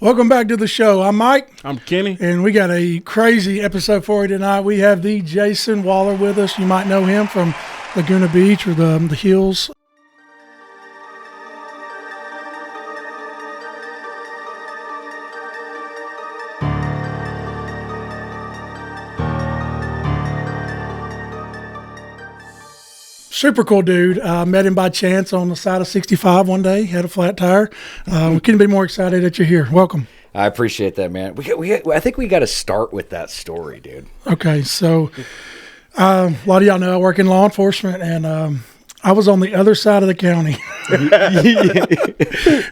Welcome back to the show. I'm Mike. I'm Kenny. And we got a crazy episode for you tonight. We have the Jason Wahler with us. You might know him from Laguna Beach or the Hills. Super cool dude. Met him by chance on the side of 65 one day. Had a flat tire. We couldn't be more excited that you're here. Welcome. I appreciate that, man. I think we got to start with that story, dude. Okay, so a lot of y'all know I work in law enforcement, and I was on the other side of the county.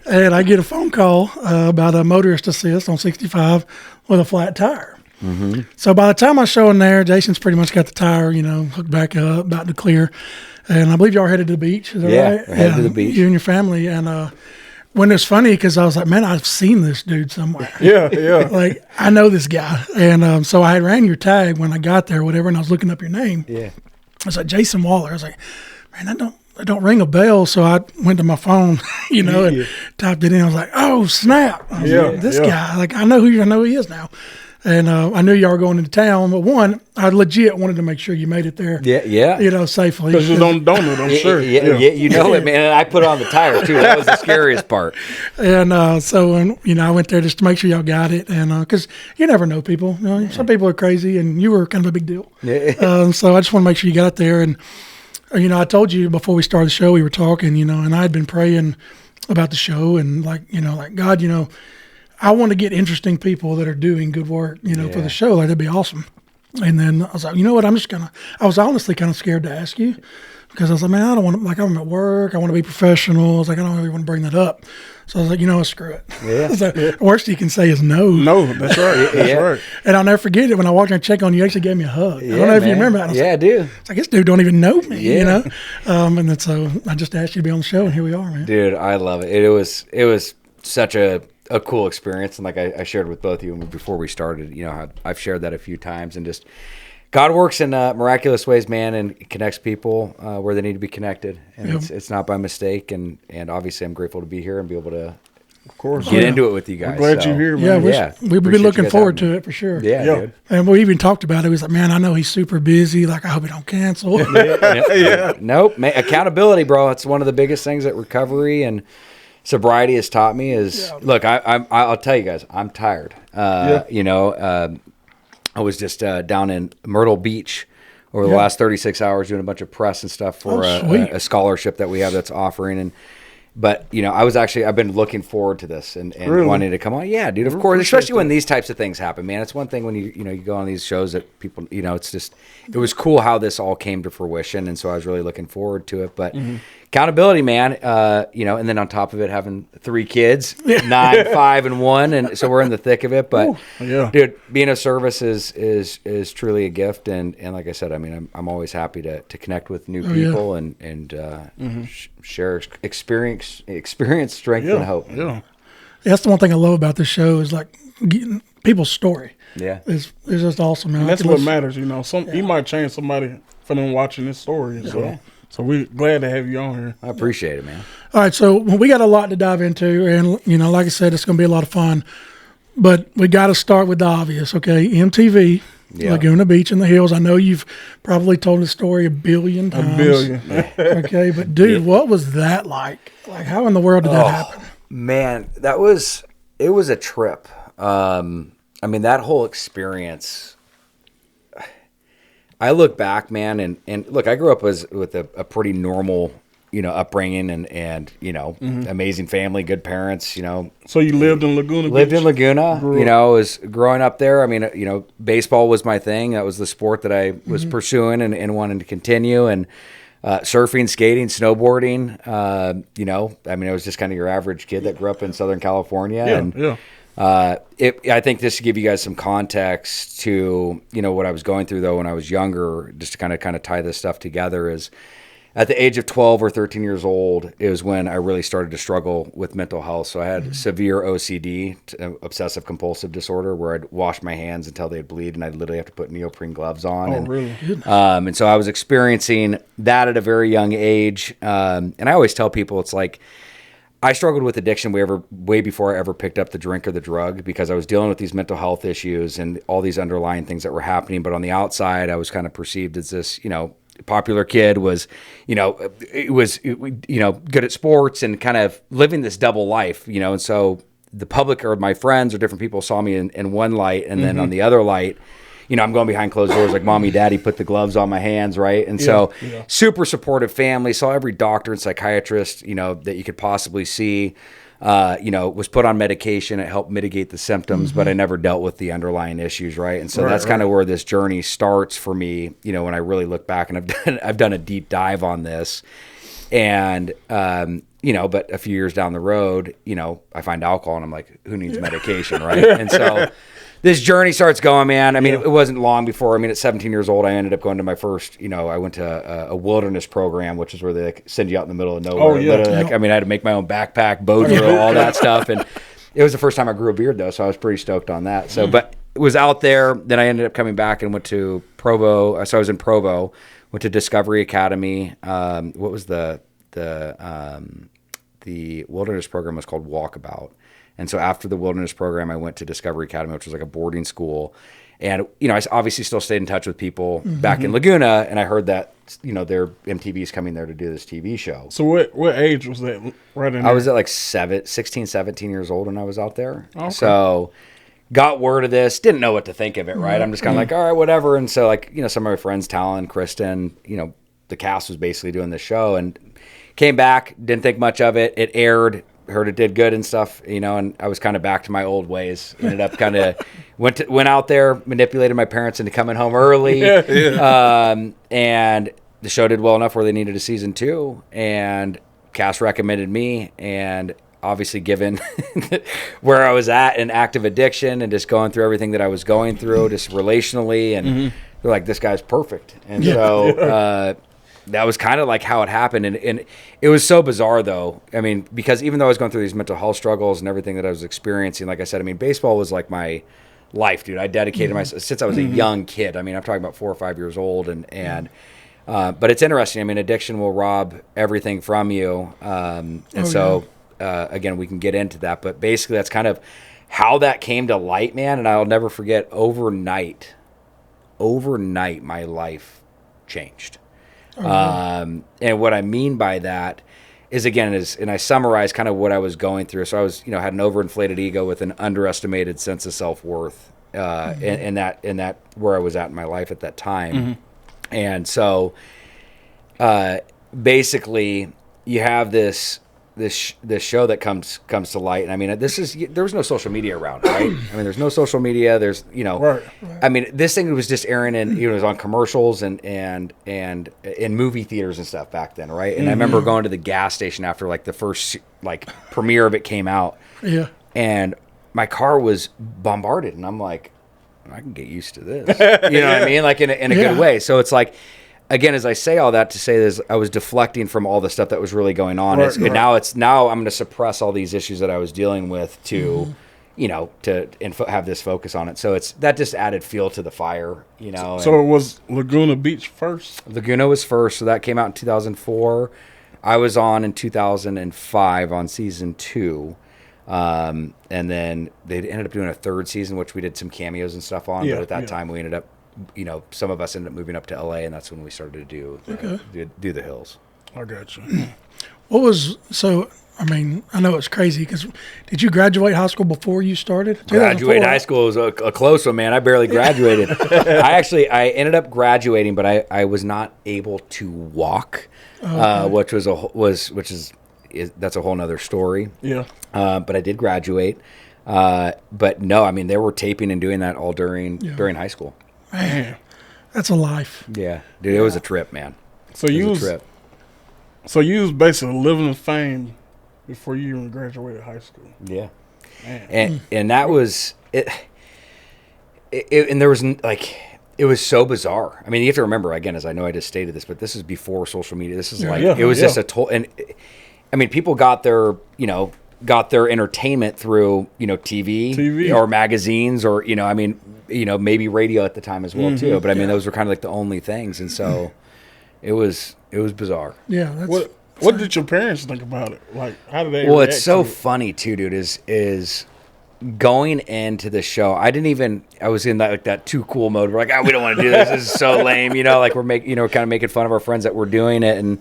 And I get a phone call about a motorist assist on 65 with a flat tire. Mm-hmm. So by the time I show in there, Jason's pretty much got the tire, hooked back up, about to clear. And I believe y'all are headed to the beach. Is that right? We're headed to the beach. You and your family. And when it's funny, because I was like, man, I've seen this dude somewhere. Yeah. Like, I know this guy. And so I ran your tag when I got there, whatever, and I was looking up your name. Yeah. I was like, Jason Wahler. I was like, man, that don't ring a bell. So I went to my phone, and typed it in. I was like, oh, snap. I was like, this guy, like, I know who he is now. And I knew y'all were going into town, but one, I legit wanted to make sure you made it there. Yeah. Safely. Because you don't know it, I'm sure. Yeah, you know it, man. And I put on the tire too. That was the scariest part. And I went there just to make sure y'all got it, and because you never know people. Some people are crazy, and you were kind of a big deal. Yeah. So I just want to make sure you got there. And I told you before we started the show, we were talking, and I had been praying about the show, and like God, I want to get interesting people that are doing good work, for the show. Like, that'd be awesome. And then I was like, you know what? I was honestly kind of scared to ask you, because I was like, man, I don't want to, like, I'm at work. I want to be professional. I was like, I don't really want to bring that up. So I was like, what, screw it. Yeah. The worst you can say is no. No, that's right. That's right. And I'll never forget it. When I walked in and checked on you, you actually gave me a hug. I don't know if you remember that. I do. It's like, this dude don't even know me, And then so I just asked you to be on the show, and here we are, man. Dude, I love it. It was such a cool experience, and like I shared with both of you before we started, I've shared that a few times, and just God works in miraculous ways, man, and connects people where they need to be connected, and it's not by mistake, and obviously I'm grateful to be here and be able to, of course, get into it with you guys. I'm glad you're here, man. We've been looking forward to it for sure. Yeah, dude. And we even talked about it. He was like, man, I know he's super busy. Like, I hope he don't cancel. Nope. Accountability, bro. It's one of the biggest things that recovery and sobriety has taught me is, look, I'll tell you guys, I'm tired. I was just down in Myrtle Beach over the last 36 hours doing a bunch of press and stuff for a scholarship that we have that's offering. But I've been looking forward to this and really? Wanting to come on. Yeah, dude, of course, especially when these types of things happen, man. It's one thing when you go on these shows that people, it was cool how this all came to fruition. And so I was really looking forward to it. But accountability, man, and then on top of it, having 3 kids, 9, 5, and 1. And so we're in the thick of it. But dude, being of service is truly a gift. And like I said, I mean, I'm always happy to connect with new people and share experience, strength, and hope. Yeah, that's the one thing I love about this show is like getting people's story. Yeah, it's just awesome, man. And that's what matters, You might change somebody from them watching this story. So we're glad to have you on here. I appreciate it, man. All right, so we got a lot to dive into, and like I said, it's going to be a lot of fun. But we got to start with the obvious, okay? MTV. Laguna Beach in the Hills. I know you've probably told the story a billion times. A billion. Okay, but dude, what was that like? Like, how in the world did that happen? Man, it was a trip. I mean, that whole experience, I look back, man, and look, I grew up with a pretty normal, upbringing and amazing family, good parents, So you lived in Laguna Beach? Lived in Laguna, was growing up there. I mean, baseball was my thing. That was the sport that I was pursuing and wanting to continue. And surfing, skating, snowboarding, I mean, I was just kind of your average kid that grew up in Southern California. I think this to give you guys some context to, what I was going through though when I was younger, just to kind of tie this stuff together is at the age of 12 or 13 years old is when I really started to struggle with mental health. So I had severe OCD, obsessive compulsive disorder, where I'd wash my hands until they'd bleed, and I'd literally have to put neoprene gloves on. Really? And so I was experiencing that at a very young age. And I always tell people, it's like, I struggled with addiction way before I ever picked up the drink or the drug, because I was dealing with these mental health issues and all these underlying things that were happening. But on the outside, I was kind of perceived as this, popular kid, was, good at sports and kind of living this double life, and so the public or my friends or different people saw me in one light, and then on the other light, I'm going behind closed doors, like mommy, daddy put the gloves on my hands, right? And so super supportive family, saw every doctor and psychiatrist, that you could possibly see, was put on medication. It helped mitigate the symptoms, but I never dealt with the underlying issues, right? And so that's kind of where this journey starts for me, when I really look back, and I've done a deep dive on this. And, but a few years down the road, I find alcohol and I'm like, who needs medication, right? And so this journey starts going, man. I mean, it wasn't long before. I mean, at 17 years old, I ended up going to my first, I went to a wilderness program, which is where they send you out in the middle of nowhere. I had to make my own backpack, bow drill, all that stuff. And it was the first time I grew a beard, though, so I was pretty stoked on that. So, but it was out there. Then I ended up coming back and went to Provo. So I was in Provo, went to Discovery Academy. What was the wilderness program was called Walkabout. And so after the wilderness program, I went to Discovery Academy, which was like a boarding school. And, I obviously still stayed in touch with people back in Laguna. And I heard that, their MTV's coming there to do this TV show. So what age was that right in there? I was at like 16, 17 years old when I was out there. Okay. So got word of this, didn't know what to think of it, right? I'm just kind of like, all right, whatever. And so like, some of my friends, Talon, Kristen, the cast was basically doing this show, and came back, didn't think much of it. It aired. Heard it did good and stuff, and I was kind of back to my old ways. Ended up kind of went out there, manipulated my parents into coming home early. And the show did well enough where they needed a season 2, and cast recommended me. And obviously, given where I was at in active addiction and just going through everything that I was going through, just relationally, and they're like, this guy's perfect. And so that was kind of like how it happened. And it was so bizarre, though. I mean, because even though I was going through these mental health struggles and everything that I was experiencing, like I said, I mean, baseball was like my life, dude. I dedicated myself since I was a young kid. I mean, I'm talking about 4 or 5 years old. But it's interesting. I mean, addiction will rob everything from you. Again, we can get into that. But basically, that's kind of how that came to light, man. And I'll never forget, overnight, my life changed. And what I mean by that is, again, and I summarize kind of what I was going through. So I was, had an overinflated ego with an underestimated sense of self-worth, in that where I was at in my life at that time. And so, basically you have this show that comes to light. And I mean, there was no social media around, right? I mean, there's no social media. There's, right. I mean, this thing was just airing in, it was on commercials and in movie theaters and stuff back then, right? And I remember going to the gas station after like the first like premiere of it came out. Yeah. And my car was bombarded, and I'm like, I can get used to this. You know what I mean? Like in a good way. So it's like, again, as I say all that to say this, I was deflecting from all the stuff that was really going on. Right. Now I'm going to suppress all these issues that I was dealing with to, have this focus on it. So that just added fuel to the fire, So it was Laguna Beach first? Laguna was first. So that came out in 2004. I was on in 2005 on season 2. And then they ended up doing a 3rd season, which we did some cameos and stuff on. But at that time we ended up, some of us ended up moving up to LA, and that's when we started to do the hills. I got you. I mean, I know it's crazy because did you graduate high school before you started? Graduate high school was a close one, man. I barely graduated. I ended up graduating, but I was not able to walk, which is that's a whole nother story. Yeah. But I did graduate. But no, I mean, they were taping and doing that all during high school. Man, that's a life. Yeah, dude, it was a trip, man. So you was basically living in fame before you even graduated high school. Yeah, and that was it. And there was like, it was so bizarre. I mean, you have to remember, again, as I know I just stated this, but this is before social media. This is it was just and I mean, people got their entertainment through, TV or magazines or, maybe radio at the time as well too. But I mean, those were kind of like the only things. And so it was bizarre. Yeah. What did your parents think about it? Like, how did they? Well, react it's so to it? funny too, dude. Is going into the show, I was in that too cool mode. We're like, we don't want to do this. This is so lame. Like we're kind of making fun of our friends that we're doing it. And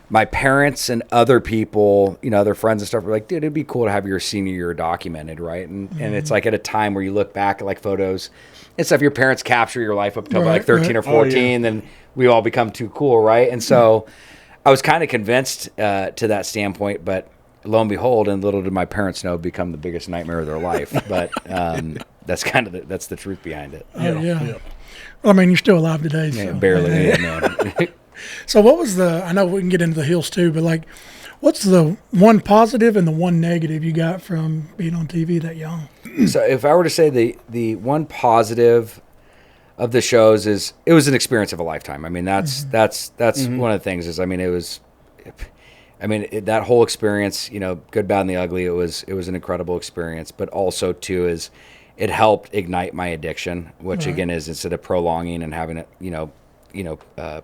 my parents and other people, other friends and stuff were like, dude, it'd be cool to have your senior year documented, right? And it's like at a time where you look back at like photos and stuff, your parents capture your life up until like 13 or 14, then we all become too cool, right? And so I was kind of convinced to that standpoint, but lo and behold, and little did my parents know, become the biggest nightmare of their life. But that's kind of that's the truth behind it. Yeah. Well, I mean, you're still alive today. So. Yeah, barely. Yeah. So what was I know we can get into the hills too, but like, what's the one positive and the one negative you got from being on TV that young? So if I were to say the one positive of the shows is it was an experience of a lifetime. I mean, that's one of the things is, I mean, that whole experience, good, bad, and the ugly, it was an incredible experience, but also too is it helped ignite my addiction, which again is instead of prolonging and having it,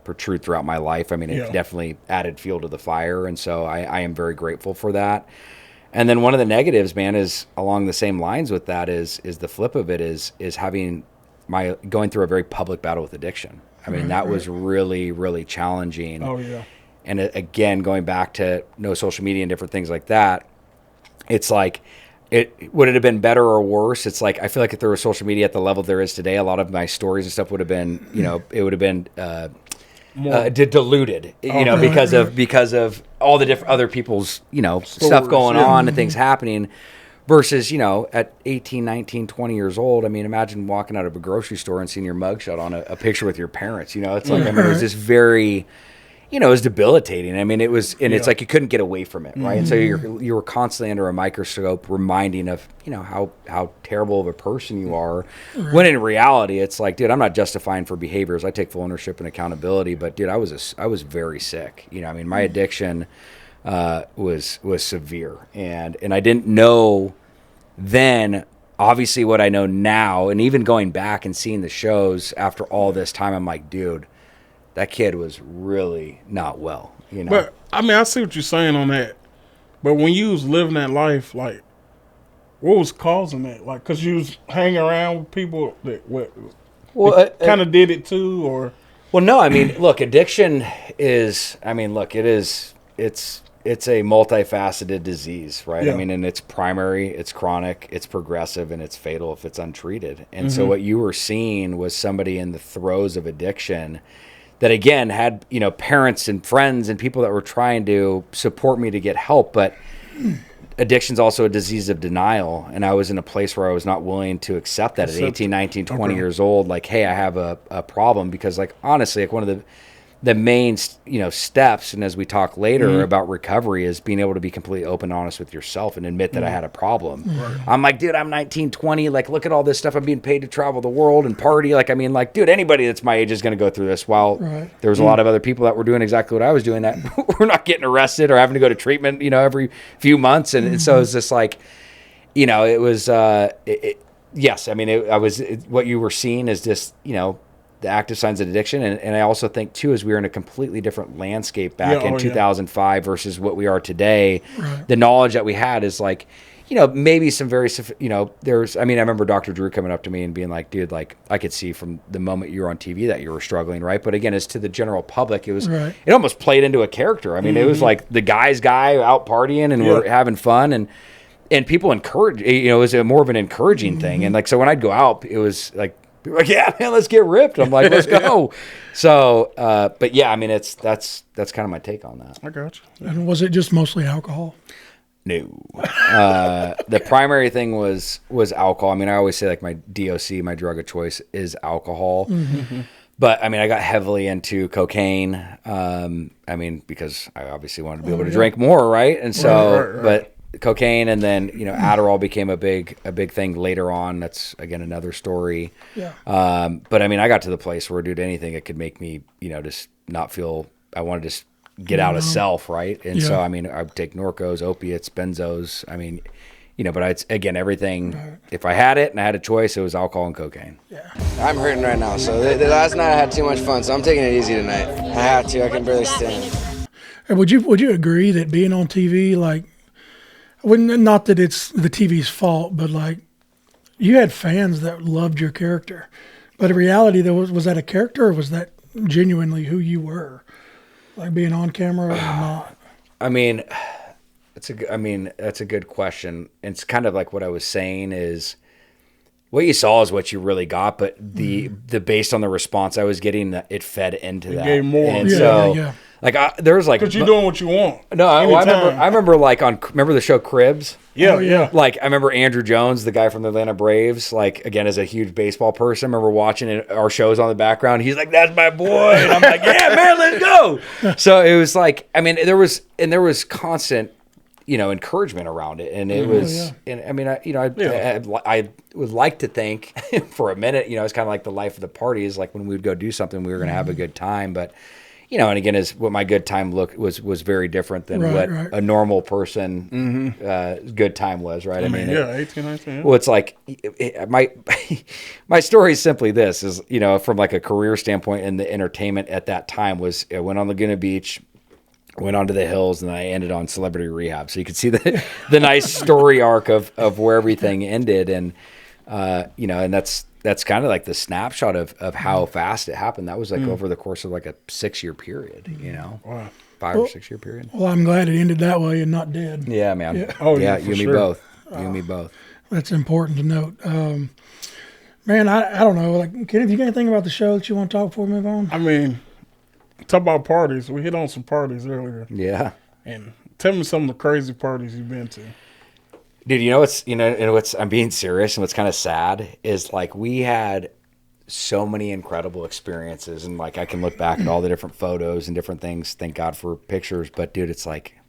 protrude throughout my life. I mean, it definitely added fuel to the fire. And so I am very grateful for that. And then one of the negatives, man, is along the same lines with that is the flip of it is having going through a very public battle with addiction. I mean, that was really, really challenging. Oh, yeah. And again, going back to no social media and different things like that, it's like, would it have been better or worse? It's like, I feel like if there was social media at the level there is today, a lot of my stories and stuff would have been, it would have been diluted, because of all the different other people's, stuff going on and things happening versus, at 18, 19, 20 years old. I mean, imagine walking out of a grocery store and seeing your mugshot on a picture with your parents, it's like, I mean, it was this very, it was debilitating. I mean, it was, and it's like you couldn't get away from it, right? And so you were constantly under a microscope, reminding of, how terrible of a person you are. When in reality, it's like, dude, I'm not justifying for behaviors. I take full ownership and accountability. But dude, I was very sick. I mean, my addiction was severe, and I didn't know then. Obviously, what I know now, and even going back and seeing the shows after all this time, I'm like, dude, that kid was really not well, But I mean, I see what you're saying on that. But when you was living that life, like, what was causing that? Like, cause you was hanging around with people that kind of did it too, or? Well, no. I mean, look, addiction is. I mean, look, it's a multifaceted disease, right? Yeah. I mean, and it's primary, it's chronic, it's progressive, and it's fatal if it's untreated. And so what you were seeing was somebody in the throes of addiction that again had, parents and friends and people that were trying to support me to get help. But addiction's also a disease of denial. And I was in a place where I was not willing to accept that at 18, 19, 20 years old. Like, hey, I have a problem, because like, honestly, like one of the main, steps, and as we talk later about recovery, is being able to be completely open and honest with yourself and admit that I had a problem. Right. I'm like, dude, I'm 19, 20. Like, look at all this stuff. I'm being paid to travel the world and party. Like, I mean, like, dude, anybody that's my age is going to go through this. While there was a lot of other people that were doing exactly what I was doing, that were not getting arrested or having to go to treatment, every few months. And so it's just like, it was, yes. I mean, what you were seeing is just, the active signs of addiction. And I also think too, is we were in a completely different landscape back in 2005 versus what we are today. Right. The knowledge that we had is like, maybe some very, there's, I mean, I remember Dr. Drew coming up to me and being like, dude, like I could see from the moment you were on TV that you were struggling. Right. But again, as to the general public, it was, it almost played into a character. I mean, it was like the guy's guy out partying and we're having fun, and people encourage, it was more of an encouraging thing. And like, so when I'd go out, it was like, people were like, yeah, man, let's get ripped. I'm like, let's go. So, but yeah, I mean, that's kind of my take on that. I got you. And was it just mostly alcohol? No. The primary thing was alcohol. I mean, I always say like my DOC, my drug of choice, is alcohol. Mm-hmm. But I mean, I got heavily into cocaine. I mean, because I obviously wanted to be able to drink more, right? And so, but cocaine, and then Adderall became a big thing later on. That's again another story. Yeah. But I mean, I got to the place where, dude, anything that could make me just not feel. I wanted to just get out of self, right? And so I mean, I would take Norcos, opiates, benzos. I mean, but again, everything. If I had it and I had a choice, it was alcohol and cocaine. Yeah. I'm hurting right now. So the last night I had too much fun, so I'm taking it easy tonight. I have to. I can barely stand. And would you agree that being on TV, like, not that it's the TV's fault, but like, you had fans that loved your character, but in reality, was that a character, or was that genuinely who you were, like being on camera or not? I mean, that's a good question. It's kind of like what I was saying is, what you saw is what you really got, but the based on the response I was getting, it fed into that. Gave more. And so, like, there was like, because you're doing what you want. No, I remember like remember the show Cribs? Yeah, yeah. Like, I remember Andrew Jones, the guy from the Atlanta Braves, like, again, as a huge baseball person, I remember watching our shows on the background. He's like, "That's my boy." And I'm like, "Yeah, man, let's go." So it was like, I mean, there was constant, encouragement around it. And it was, and I mean, I would like to think for a minute, it's kind of like the life of the party is like when we would go do something, we were going to have a good time. But, and again, is what my good time was very different than what a normal person good time was, right? I mean, 18, 19. Yeah. Well, it's like my story is simply this: is from like a career standpoint in the entertainment at that time was I went on Laguna Beach, went onto the hills, and then I ended on Celebrity Rehab. So you could see the nice story arc of where everything ended, and and that's kind of like the snapshot of how fast it happened. That was like over the course of like a 6-year period, Wow. 5 or 6 year period. Well, I'm glad it ended that way and not dead. Yeah, man. Yeah. Oh, yeah, for you and me sure. both. You and me both. That's important to note. Man, I don't know. Like, Kenneth, you got anything about the show that you want to talk before we move on? I mean, talk about parties. We hit on some parties earlier. Yeah. And tell me some of the crazy parties you've been to. Dude, I'm being serious, and what's kind of sad is like we had so many incredible experiences, and like I can look back at all the different photos and different things. Thank God for pictures, but dude, it's like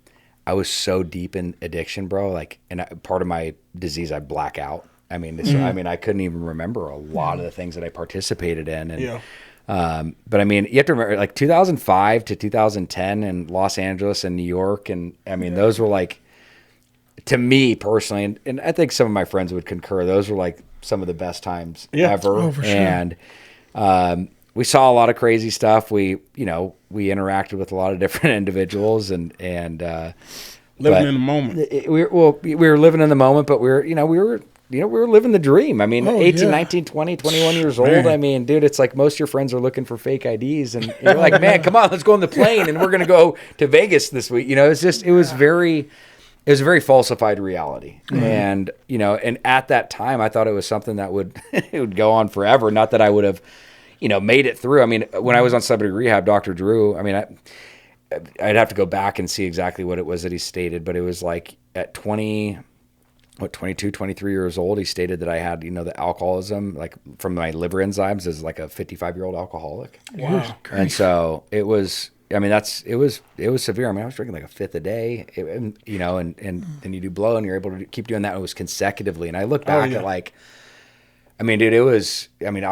I was so deep in addiction, bro. Like, and part of my disease, I black out. I mean, I couldn't even remember a lot of the things that I participated in, and but I mean, you have to remember, like 2005 to 2010 in Los Angeles and New York, and I mean, those were like, to me personally, and I think some of my friends would concur, those were like some of the best times ever. Oh, for sure. And we saw a lot of crazy stuff. We interacted with a lot of different individuals, and living in the moment. We were living in the moment, but we were living the dream. I mean, 18, 19, 20, 21 years old. Man. I mean, dude, it's like most of your friends are looking for fake IDs, and you're like, man, come on, let's go on the plane, and we're going to go to Vegas this week. It was a very falsified reality. And, and at that time, I thought it was something that it would go on forever. Not that I would have, made it through. I mean, when I was on Celebrity Rehab, Dr. Drew, I mean, I'd have to go back and see exactly what it was that he stated, but it was like at 22, 23 years old, he stated that I had, the alcoholism, like from my liver enzymes as like a 55-year-old alcoholic. Wow. And so it was, I mean, it was severe. I mean, I was drinking like a fifth a day, and then you do blow and you're able to keep doing that. It was consecutively. And I look back at like, I mean, dude, I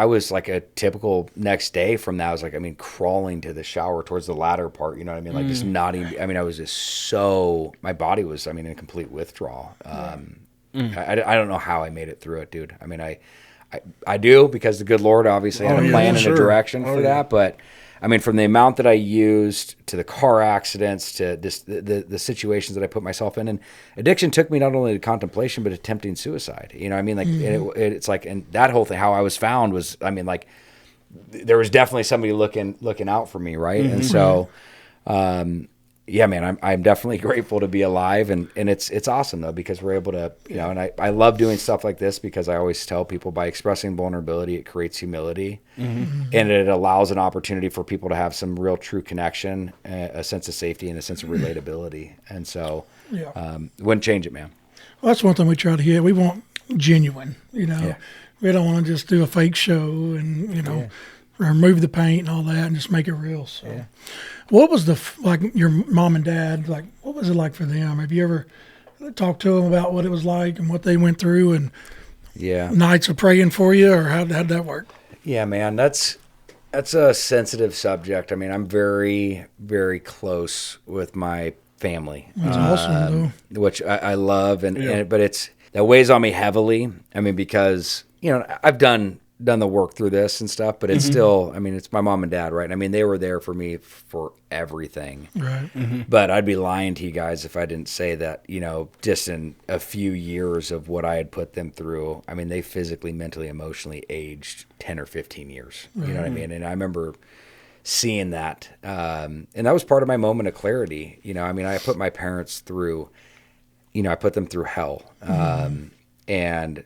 was like a typical next day from that. I was like, crawling to the shower towards the latter part, you know what I mean? Like just not even, I was just my body was, in a complete withdrawal. I don't know how I made it through it, dude. I mean, I do, because the good Lord obviously had a plan and a direction for that. But I mean, from the amount that I used to the car accidents to the situations that I put myself in, and addiction took me not only to contemplation but attempting suicide. You know what I mean? Like it's like, and that whole thing, how I was found was, like there was definitely somebody looking out for me, right? And so, yeah, man, I'm definitely grateful to be alive, and it's awesome though, because we're able to, and I love doing stuff like this, because I always tell people, by expressing vulnerability, it creates humility, and it allows an opportunity for people to have some real true connection, a sense of safety, and a sense of relatability. And so, wouldn't change it, man. Well, that's one thing we try to get. We want genuine, We don't want to just do a fake show and, remove the paint and all that and just make it real. So, what was like your mom and dad, like, what was it like for them? Have you ever talked to them about what it was like and what they went through, and nights of praying for you, or how'd that work? Yeah, man, that's a sensitive subject. I mean, I'm very, very close with my family. That's awesome, though. Which I love, but that weighs on me heavily. I mean, because, I've done done the work through this and stuff, but it's still, I mean, it's my mom and dad, right? I mean, they were there for me for everything. Right. But I'd be lying to you guys if I didn't say that, you know, just in a few years of what I had put them through, I mean, they physically, mentally, emotionally aged 10 or 15 years. You know what I mean? And I remember seeing that. And that was part of my moment of clarity. You know, I mean, I put my parents through, you know, I put them through hell. And,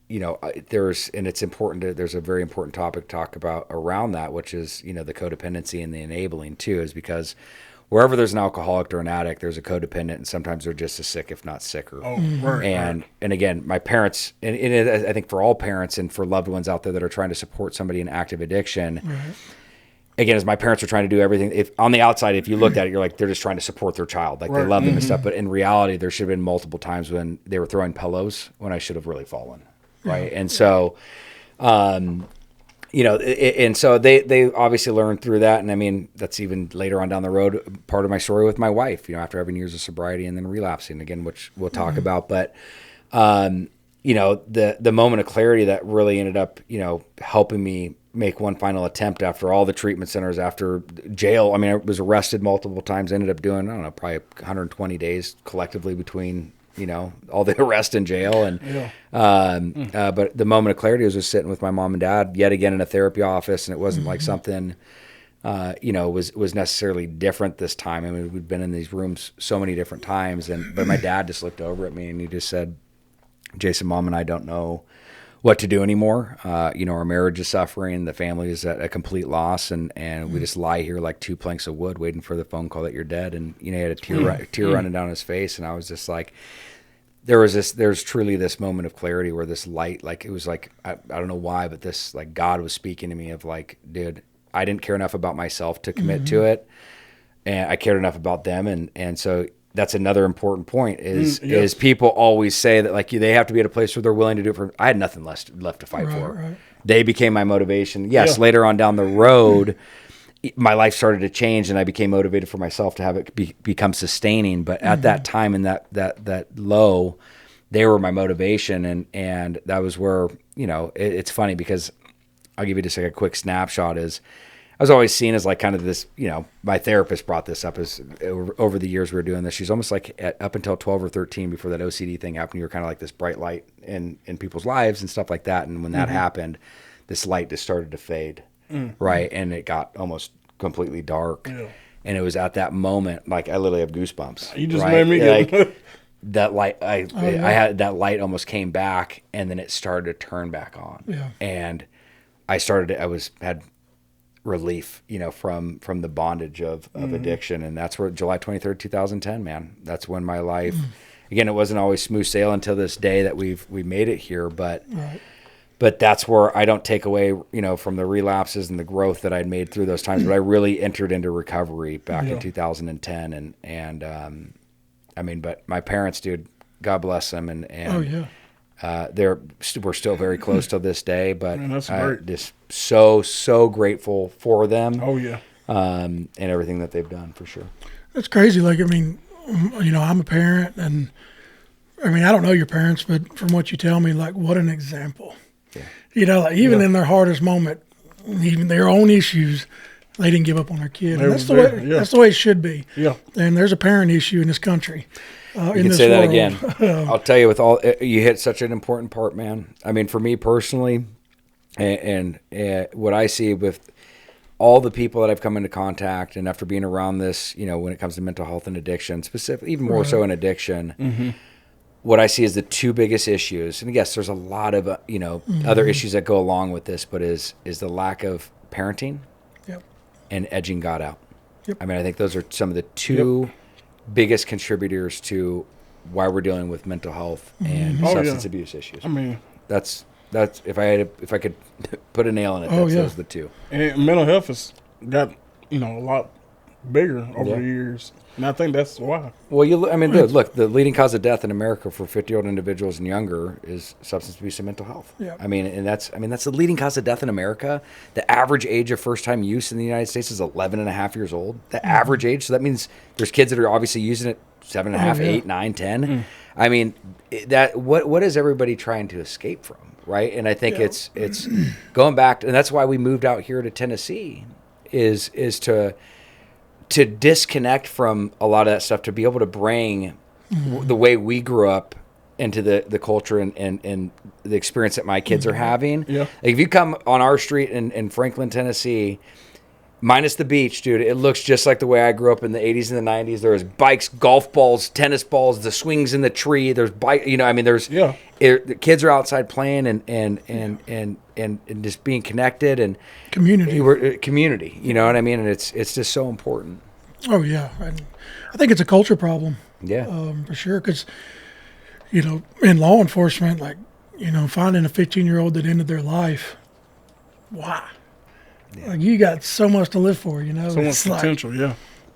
you know, it's important there's a very important topic to talk about around that, which is, you know, the codependency and the enabling too, is because wherever there's an alcoholic or an addict, there's a codependent, and sometimes they're just as sick, if not sicker. Oh, right. And again, my parents, and I think for all parents and for loved ones out there that are trying to support somebody in active addiction, again, as my parents were trying to do everything, if on the outside, if you looked at it, you're like, they're just trying to support their child. Like they love them and stuff. But in reality, there should have been multiple times when they were throwing pillows when I should have really fallen. Right. And so, you know, and so they obviously learned through that. And I mean, that's even later on down the road, part of my story with my wife, you know, after having years of sobriety and then relapsing again, which we'll talk about. But, you know, the moment of clarity that really ended up, you know, helping me make one final attempt after all the treatment centers, after jail. I mean, I was arrested multiple times, ended up doing, I don't know, probably 120 days collectively between, you know, all the arrest and jail. And, but the moment of clarity was just sitting with my mom and dad yet again in a therapy office. And it wasn't like something, you know, was necessarily different this time. I mean, we'd been in these rooms so many different times, but my dad just looked over at me and he just said, Jason, Mom and I don't know what to do anymore. You know, our marriage is suffering. The family is at a complete loss. And we just lie here like two planks of wood waiting for the phone call that you're dead. And, you know, he had a tear running down his face. And I was just like, there's truly this moment of clarity where this light, like, it was like, I don't know why, but this, like, God was speaking to me of like, dude, I didn't care enough about myself to commit to it. And I cared enough about them. And so that's another important point is people always say that like they have to be at a place where they're willing to do it for. I had nothing left to fight for. Right. They became my motivation. Yes, later on down the road, my life started to change and I became motivated for myself to have it become sustaining. But at that time and that low, they were my motivation. And that was where, you know, it's funny because I'll give you just like a quick snapshot is I was always seen as like kind of this, you know, my therapist brought this up as over the years we were doing this. She's almost like up until 12 or 13 before that OCD thing happened, you were kind of like this bright light in people's lives and stuff like that. And when that happened, this light just started to fade, right? And it got almost completely dark. Yeah. And it was at that moment, like I literally have goosebumps. You just made me like, that light, I had that light almost came back and then it started to turn back on. Yeah. And I had relief, you know, from the bondage of addiction. And that's where July 23rd, 2010, man, that's when my life, again, it wasn't always smooth sail until this day that we made it here, but that's where I don't take away, you know, from the relapses and the growth that I'd made through those times, but I really entered into recovery back in 2010. And I mean, but my parents, dude, God bless them. And we're still very close to this day, but I'm just so grateful for them. Oh yeah. And everything that they've done for sure. That's crazy. Like, I mean, you know, I'm a parent and I mean, I don't know your parents, but from what you tell me, like what an example, you know, like even in their hardest moment, even their own issues, they didn't give up on their kid. And that's the way it should be. Yeah. And there's a parent issue in this country. You can say that again. I'll tell you, you hit such an important part, man. I mean, for me personally, and what I see with all the people that I've come into contact, and after being around this, you know, when it comes to mental health and addiction, specifically, even more so in addiction, what I see is the two biggest issues. And yes, there's a lot of you know other issues that go along with this, but is the lack of parenting and edging God out. I mean, I think those are some of the two biggest contributors to why we're dealing with mental health and substance abuse issues. I mean, that's if I could put a nail in it, those are the two. And mental health has got, you know, a lot bigger over the years. And I think that's why. Well, look, the leading cause of death in America for 50-year-old individuals and younger is substance abuse and mental health. Yeah. I mean, that's the leading cause of death in America. The average age of first-time use in the United States is 11 and a half years old. The average age. So that means there's kids that are obviously using it 7 and a half, 8, 9, 10. I mean, what is everybody trying to escape from? right? And I think it's going back, and that's why we moved out here to Tennessee, is to disconnect from a lot of that stuff, to be able to bring the way we grew up into the culture and the experience that my kids are having. Yeah. Like if you come on our street in Franklin, Tennessee, minus the beach, dude, it looks just like the way I grew up in the 80s and the 90s. There's bikes, golf balls, tennis balls, the swings in the tree. There's there's the kids are outside playing and just being connected and community. You know what I mean? And it's just so important. Oh yeah, I think it's a culture problem. Yeah, for sure. Because in law enforcement, like finding a 15-year-old that ended their life, why? Yeah. Like you got so much to live for, So much potential, yeah.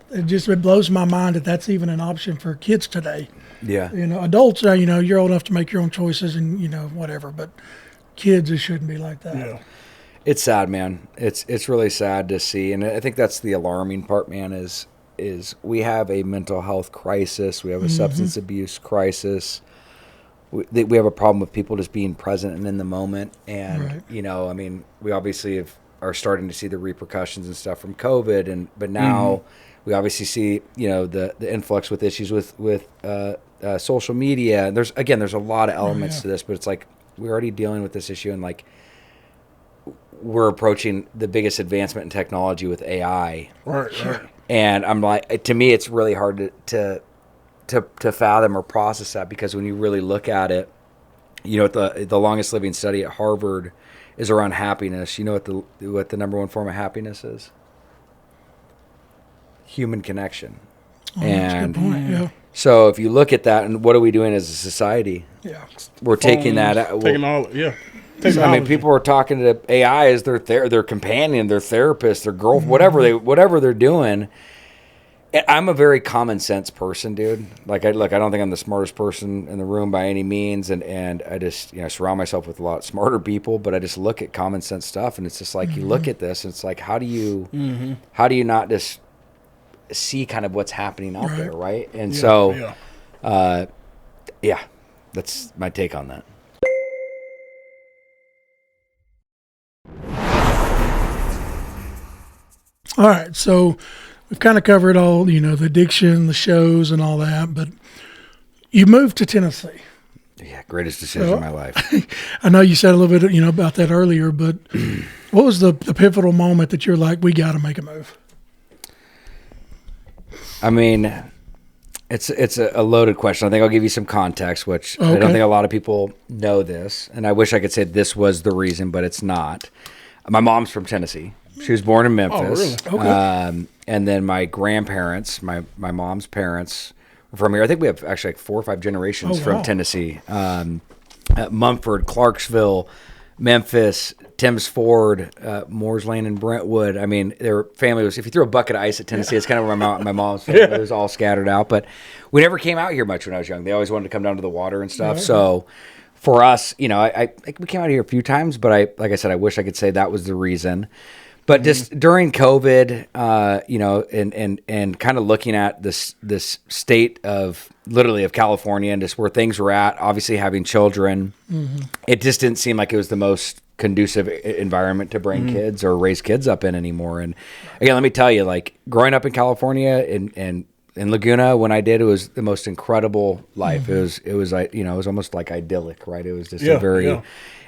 It blows my mind that that's even an option for kids today. Yeah. Adults, you're old enough to make your own choices and whatever, but kids, it shouldn't be like that. Yeah. It's sad, man. It's really sad to see, and I think that's the alarming part, man. Is we have a mental health crisis, we have a substance abuse crisis. We have a problem with people just being present and in the moment, and right. we obviously are starting to see the repercussions and stuff from COVID, but now we obviously see the influx with issues with social media. And there's a lot of elements to this, but it's like we're already dealing with this issue, and like we're approaching the biggest advancement in technology with AI. Right. And I'm like, to me, it's really hard to fathom or process that, because when you really look at it, the longest living study at Harvard is around happiness. You know what the number one form of happiness is? Human connection. Oh, and that's a good point. Yeah. So if you look at that, and what are we doing as a society? Yeah. We're taking that. Taking all, yeah. So, people are talking to AI as their companion, their therapist, their girl, whatever they're doing. And I'm a very common sense person, dude. I don't think I'm the smartest person in the room by any means, and I just surround myself with a lot smarter people. But I just look at common sense stuff, and it's just like you look at this, and it's like how do you not just see kind of what's happening out there, right? And that's my take on that. All right, so we've kind of covered all, the addiction, the shows, and all that, but you moved to Tennessee. Yeah, greatest decision of my life. I know you said a little bit, about that earlier, but what was the pivotal moment that you're like, we got to make a move? It's a loaded question. I think I'll give you some context, which I don't think a lot of people know this, and I wish I could say this was the reason, but it's not. My mom's from Tennessee. She was born in Memphis. Oh, really? Okay. And then my grandparents, my mom's parents, were from here. I think we have actually like 4 or 5 generations from Tennessee. Mumford, Clarksville, Memphis, Timms Ford, Moores Lane, and Brentwood. Their family was, if you threw a bucket of ice at Tennessee, it's kind of where my mom's family was all scattered out. But we never came out here much when I was young. They always wanted to come down to the water and stuff. Right. So for us, we came out here a few times, but like I said, I wish I could say that was the reason. But just during COVID, and kind of looking at this state of California and just where things were at, obviously having children, it just didn't seem like it was the most conducive environment to bring kids or raise kids up in anymore. And again, let me tell you, like growing up in California and in Laguna, when I did, it was the most incredible life. It was almost like idyllic, right? It was just a very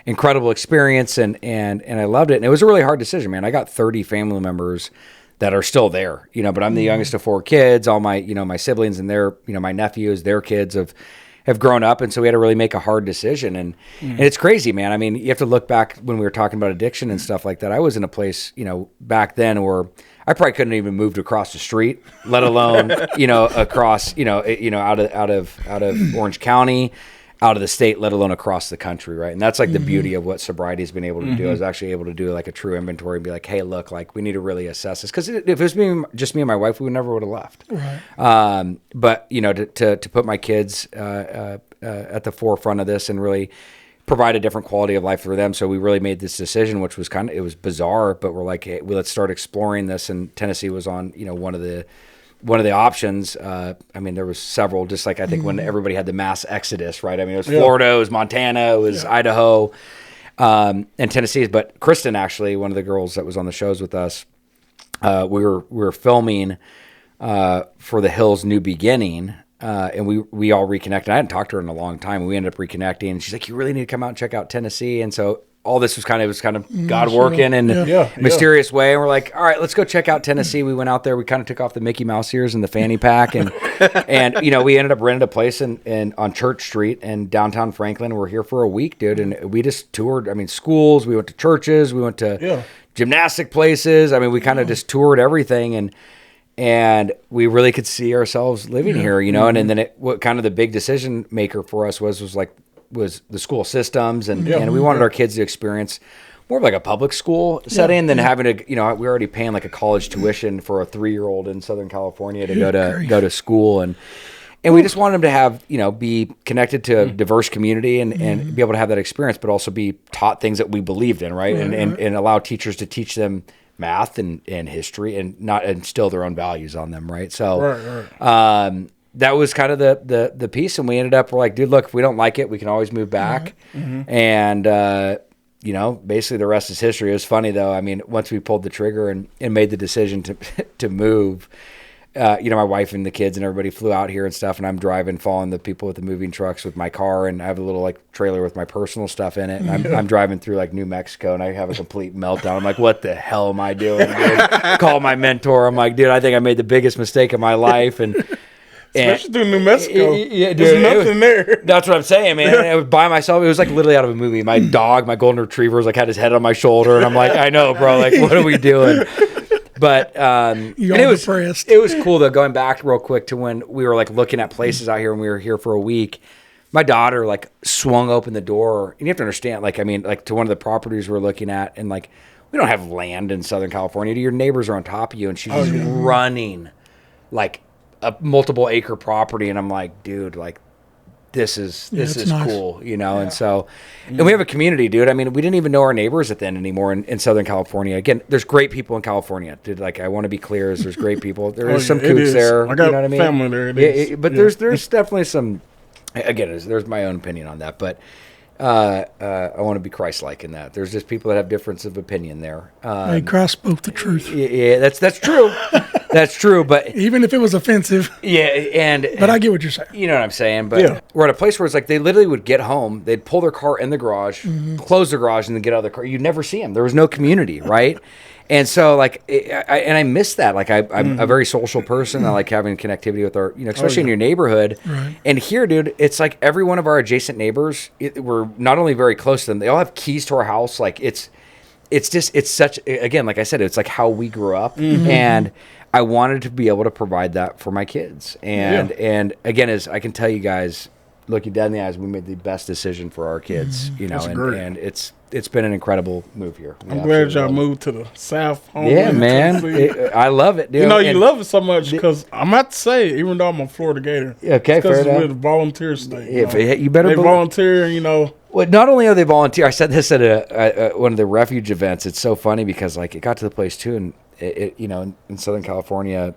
incredible experience, and I loved it. And it was a really hard decision, man. I got 30 family members that are still there, but I'm the youngest of 4 kids. All my, my siblings and their, my nephews, their kids have grown up. And so we had to really make a hard decision. And it's crazy, man. You have to look back when we were talking about addiction and stuff like that. I was in a place, back then where I probably couldn't even move across the street, let alone, across, out of Orange County, out of the state, let alone across the country, right? And that's like the beauty of what sobriety has been able to do. I was actually able to do like a true inventory and be like, hey, look, like we need to really assess this. Because if it was just me and my wife, we never would have left. Right. But, to put my kids at the forefront of this and really provide a different quality of life for them. So we really made this decision, which was it was bizarre, but we're like, hey, let's start exploring this. And Tennessee was on, one of the options. There was several, just like I think when everybody had the mass exodus, right? It was Florida, it was Montana, it was Idaho. And Tennessee's. But Kristen, actually, one of the girls that was on the shows with us, we were filming for The Hills New Beginning, and we all reconnected. I hadn't talked to her in a long time. We ended up reconnecting, and she's like, "You really need to come out and check out Tennessee." And so all this was kind of God working in a mysterious way. And we're like, all right, let's go check out Tennessee. We went out there. We kind of took off the Mickey Mouse ears and the fanny pack. And, we ended up renting a place on Church Street in downtown Franklin. We're here for a week, dude. And we just toured, schools. We went to churches. We went to gymnastic places. We kind of just toured everything. And we really could see ourselves living here, And then what kind of the big decision maker for us was the school systems, and we wanted our kids to experience more of like a public school setting than having to, we're already paying like a college tuition for a 3-year-old in Southern California to go to school, and we just wanted them to have, be connected to a diverse community and be able to have that experience, but also be taught things that we believed in, right? And allow teachers to teach them math and history and not instill their own values on them, right? So, that was kind of the piece, and we ended up, we're like, dude, look, if we don't like it, we can always move back. And basically the rest is history. It was funny though. Once we pulled the trigger and made the decision to move, my wife and the kids and everybody flew out here and stuff, and I'm driving, following the people with the moving trucks with my car, and I have a little like trailer with my personal stuff in it, and I'm driving through like New Mexico, and I have a complete meltdown. I'm like, what the hell am I doing, dude? Call my mentor. I'm like, dude, I think I made the biggest mistake of my life. And especially through New Mexico. There's nothing there. That's what I'm saying, man. I was by myself. It was like literally out of a movie. My dog, my golden retriever, was like had his head on my shoulder, and I'm like, I know, bro. Like, what are we doing? But it was depressed. It was cool though. Going back real quick to when we were like looking at places out here, when we were here for a week. My daughter like swung open the door, and you have to understand, like to one of the properties we're looking at, and like we don't have land in Southern California. Your neighbors are on top of you, and she's running like a multiple acre property, and I'm like, dude, like this is nice. Cool, And so, and we have a community, dude. We didn't even know our neighbors at the end anymore in Southern California. Again, there's great people in California, dude. Like, I want to be clear, there's great people. There is some kooks there. I got family there. But there's definitely some. Again, there's my own opinion on that, but I want to be Christ-like in that. There's just people that have difference of opinion there. Hey, Christ spoke the truth. Yeah, that's true. That's true, but even if it was offensive. But I get what you're saying. You know what I'm saying? But we're at a place where it's like they literally would get home, they'd pull their car in the garage, close the garage, and then get out of the car. You'd never see them. There was no community, right? And so, like, I miss that. Like, I'm a very social person. I like having connectivity with our, especially in your neighborhood. Right. And here, dude, it's like every one of our adjacent neighbors, we're not only very close to them, they all have keys to our house. Like, it's such, again, like I said, it's like how we grew up. And I wanted to be able to provide that for my kids. And again, as I can tell you guys, looking dead in the eyes, we made the best decision for our kids, and it's been an incredible move here. I'm glad y'all moved to the South. Yeah, man. I love it, dude. You love it so much because I'm about to say, even though I'm a Florida Gator, okay, fair enough. We're the volunteer state. You better volunteer, Well, not only are they volunteer, I said this at one of the refuge events. It's so funny because like it got to the place too, and in Southern California,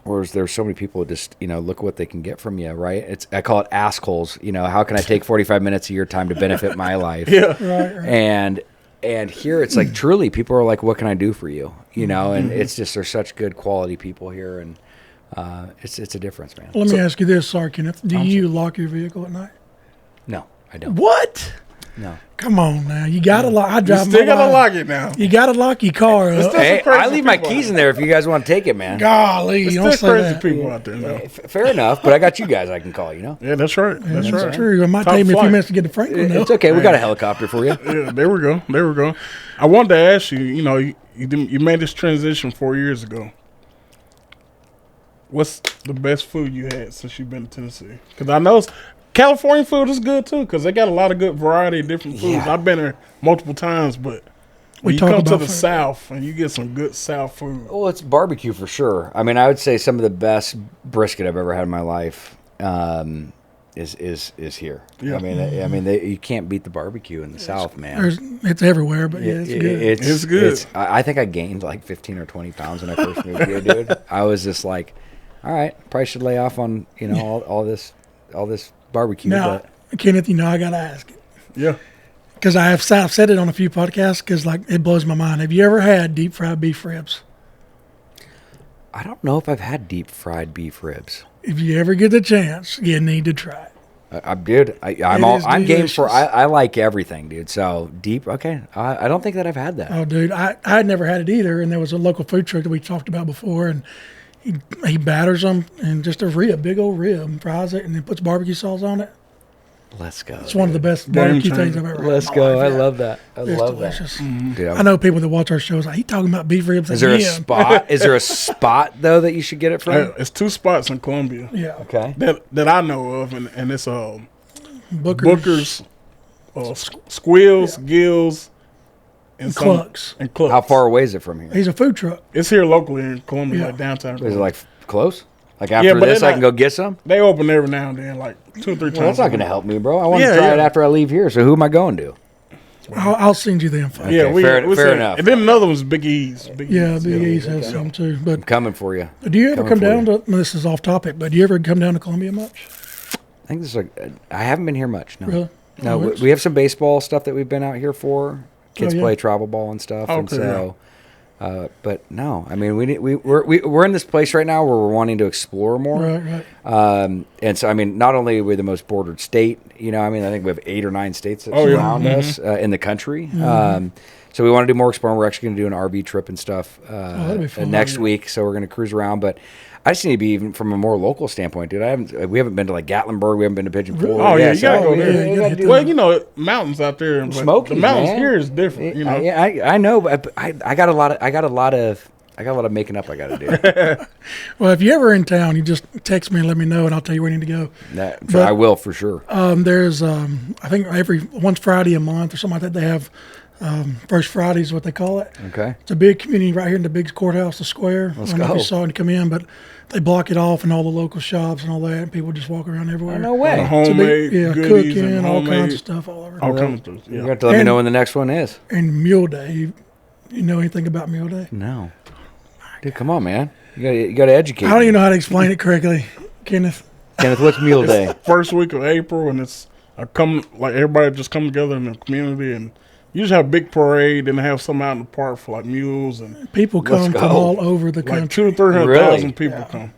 whereas there's so many people who just look what they can get from you, right? I call it assholes. How can I take 45 minutes of your time to benefit my life? Right. And here it's like truly people are like, what can I do for you? And it's just there's such good quality people here, and it's a difference, man. Let me ask you this, sorry, Kenneth. Do you lock your vehicle at night? No, I don't. What? No. Come on now. You got to lock. I drive. You still got to lock it now. You got to lock your car up. Hey, I leave my keys in there if you guys want to take it, man. Golly. There's still crazy people out there now. Fair enough, but I got you guys I can call, Yeah, that's right. That's right. True. It might take me a few minutes to get to Franklin, though. It's okay. We got a helicopter for you. Yeah, there we go. I wanted to ask you, you made this transition 4 years ago. What's the best food you had since you've been to Tennessee? Because I know California food is good too, because they got a lot of good variety of different foods. Yeah. I've been there multiple times, but when you come to the South and you get some good South food. Well, it's barbecue for sure. I would say some of the best brisket I've ever had in my life is here. Yeah. You can't beat the barbecue in the South, man. It's everywhere, but it's good. It's good. I think I gained like 15 or 20 pounds when I first moved here, dude. I was just like, all right, probably should lay off on all this barbecue. Now, Kenneth, I gotta ask it. Yeah. because I've said it on a few podcasts because like it blows my mind. Have you ever had deep fried beef ribs? I don't know if I've had deep fried beef ribs. If you ever get the chance, you need to try it. Dude, I'm game for. delicious. I like everything, dude. So deep, okay. I don't think that I've had that. Oh, dude, I had never had it either, and there was a local food truck that we talked about before, and he batters them and just a big old rib, and fries it, and then puts barbecue sauce on it. Let's go. It's one of the best Game barbecue changer. things I've ever had. Let's in my go. life, I yeah. love that. I It's love delicious. that. Dude, I know people that watch our shows like, he talking about beef ribs Is there a again. spot? Is there a spot though that you should get it from? It's 2 spots in Columbia Yeah. Okay. that I know of, and it's Booker's. Squeals, Gills, and Clucks. And Clucks. How far away is it from here? He's a food truck. It's here locally in Columbia, Yeah. like downtown. Is it Columbia. like close? Like after but this, they're I can not- go get some? They open every now and then, like 2 or 3 times. Well, that's not going to help me, bro. I want to Yeah, try yeah. it after I leave here. So who am I going to? I'll send you the info. Yeah, Okay, fair we said- enough. And then another one's Big E's. Yeah, Big East has some too. But Coming for you. do you ever Coming come for down you. to? This is off topic, but do you ever come down to Columbia much? I think this is like I haven't been here much. No, Really? no. Oh, we, it's- we have some baseball stuff that we've been out here for. Kids yeah. play travel ball and stuff, and Okay, so. But no, I mean we're in this place right now where we're wanting to explore more. Right, right. And so I mean, not only are we the most bordered state, you know, I mean, I think we have 8 or 9 states that Oh, yeah. surround us in the country. So we want to do more exploring. We're actually going to do an RV trip and stuff that'd be fun. next week. So we're going to cruise around, but I just need to be even from a more local standpoint, dude. We haven't been to like Gatlinburg. We haven't been to Pigeon Forge. Oh, yeah, you gotta go there. you gotta do Well, you know, mountains out there. But Smoky, the mountains man. here is different, you know. Yeah, I know, but I got a lot of making up I got to do. Well, if you're ever in town, you just text me and let me know, and I'll tell you where you need to go. That, But- I will for sure. There's, I think once Friday a month or something like that, they have First Friday is what they call it. Okay. It's a big community right here in the big courthouse, the square. Let's I don't know go. if you saw it come in, but they block it off and all the local shops and all that, and people just walk around everywhere. No way. It's a Homemade big, goodies cooking, and all homemade. kinds of stuff all over. All coming through. You Yeah. have to let me And- know when the next one is. And Mule Day, you know anything about Mule Day? No. Dude, come on, man. You got to educate. I don't me. even know how to explain it correctly, Kenneth. Kenneth, what's Mule Day? First week of April, and it's like everybody just come together in the community, and you just have a big parade, and they have some out in the park for like mules, and People come go. from all over the like country. 200,000 to 300,000 Really? people come.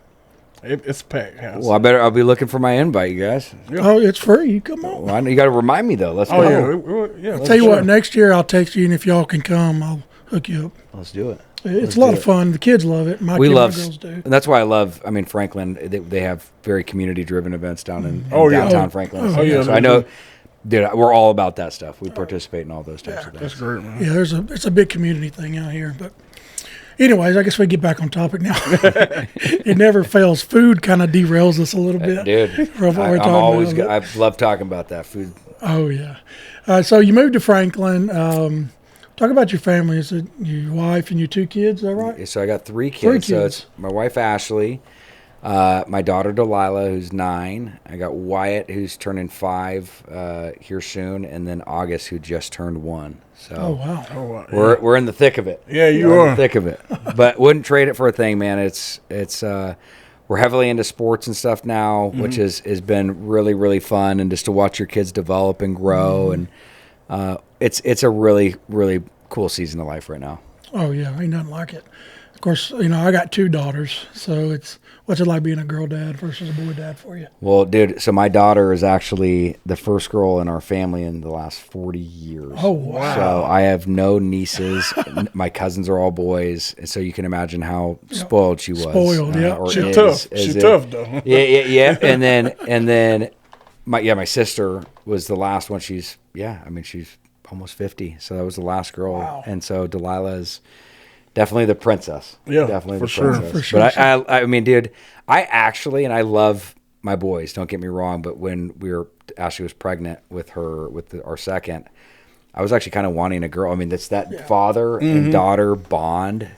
It's a packed house. Well, I'll be looking for my invite, you guys. Oh, it's free. You come on. Well, you got to remind me though. Let's Oh go. yeah, yeah. Tell you what, next year I'll text you, and if y'all can come, I'll hook you up. Let's do it. It's a lot of fun. The kids love it. My girls do. And that's why I love. I mean, Franklin. They have very community-driven events down in Oh, yeah. downtown Oh, Franklin. oh, So, yeah, so I know, dude. We're all about that stuff. We participate in all those types of That's things. great, man. Yeah, it's a big community thing out here. But anyways, I guess we get back on topic now. It never fails. Food kind of derails us a little bit. Dude, From what we're I'm talking always. about. I love talking about that food. Oh yeah. So you moved to Franklin. Talk about your family. Is it your wife and your 2 kids? Is that right? So I got 3 kids. So kids. it's my wife Ashley, my daughter Delilah, who's 9. I got Wyatt, who's turning 5 here soon, and then August, who just turned 1. So Oh wow. Oh, wow. we're in the thick of it. Yeah, you We're in are. the thick of it. But wouldn't trade it for a thing, man. It's we're heavily into sports and stuff now, which has been really, really fun, and just to watch your kids develop and grow, and it's a really, really cool season of life right now. Oh yeah, ain't nothing like it. Of course, I got 2 daughters, so what's it like being a girl dad versus a boy dad for you? Well, dude, so my daughter is actually the first girl in our family in the last 40 years. Oh wow. So I have no nieces. My cousins are all boys, and so you can imagine how spoiled she was. Spoiled, yeah. or She's is, tough. is She's it. tough though. Yeah. And then my sister was the last one. She's almost 50. So that was the last girl. Wow. And so Delilah is definitely the princess. Yeah, definitely for the sure. princess. For sure. But I mean, dude, I actually, and I love my boys, don't get me wrong, but when Ashley was pregnant with our second, I was actually kind of wanting a girl. I mean, that's that father and daughter bond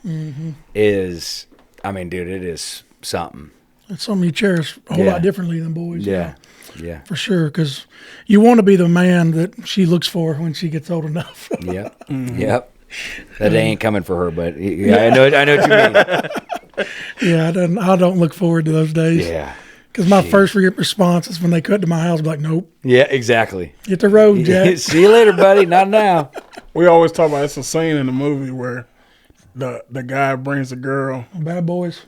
is, I mean, dude, it is something. It's something you cherish a whole Yeah. lot differently than boys. Yeah. Yeah. For sure, because you want to be the man that she looks for when she gets old enough. Yep. Yep. That day ain't coming for her, but yeah, I know what you mean. Yeah, I don't look forward to those days. Yeah. Because my first response is when they cut to my house, I'd be like, nope. Yeah, exactly. Get the road, Jack. See you later, buddy. Not now. We always talk about it's a scene in the movie where the guy brings the girl. Bad boys.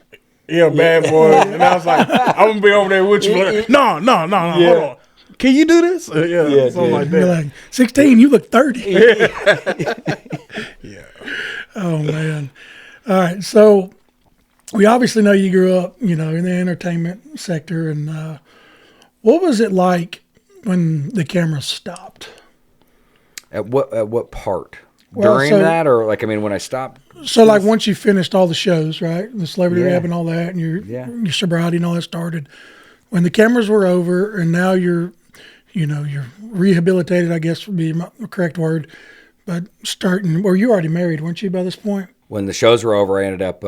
Yeah, bad boy. And I was like, I'm gonna be over there with you. Like, no, hold on. Can you do this? Yeah, something like that. You're like, 16, you look 30. Yeah. Oh, man. All right. So we obviously know you grew up, in the entertainment sector. And what was it like when the camera stopped? At what part? Well, During that, or when I stopped? So once you finished all the shows, right? The Celebrity Rehab and all that, and your sobriety and all that started. When the cameras were over and now you're rehabilitated, I guess would be the correct word. But you already married, weren't you, by this point? When the shows were over, I ended up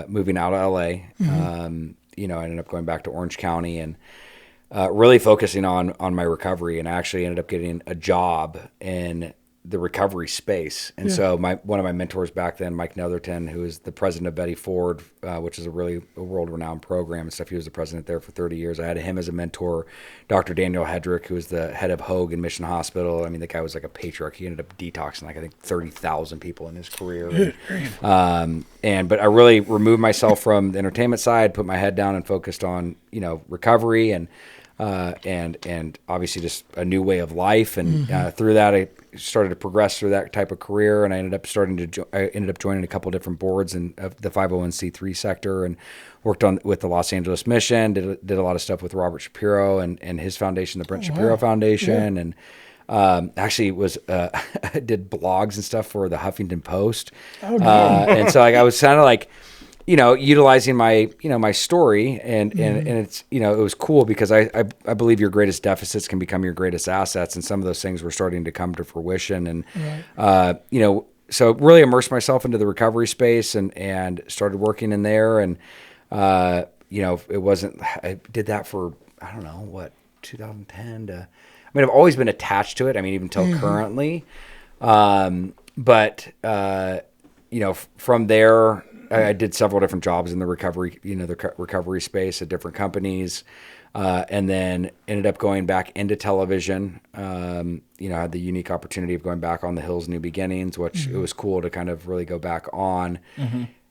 moving out of L.A. I ended up going back to Orange County and really focusing on my recovery. And I actually ended up getting a job in the recovery space. And so one of my mentors back then, Mike Netherton, who is the president of Betty Ford, which is a world-renowned program and stuff. He was the president there for 30 years. I had him as a mentor. Dr. Daniel Hedrick, who was the head of Hoag and Mission Hospital. I mean, the guy was like a patriarch. He ended up detoxing I think 30,000 people in his career. But I really removed myself from the entertainment side, put my head down and focused on, recovery and obviously just a new way of life. And through that, I started to progress through that type of career. And I ended up joining a couple of different boards in the 501c3 sector and worked with the Los Angeles Mission, did a lot of stuff with Robert Shapiro and his foundation, the Brent Shapiro Foundation. And actually did blogs and stuff for the Huffington Post. And so I was kind of utilizing my story and it's, it was cool because I believe your greatest deficits can become your greatest assets. And some of those things were starting to come to fruition. And, so really immersed myself into the recovery space and started working in there. And, I did that for, 2010 to, I've always been attached to it. Even till currently. From there, I did several different jobs in the recovery, recovery space at different companies, and then ended up going back into television. I had the unique opportunity of going back on The Hill's New Beginnings, which it was cool to kind of really go back on.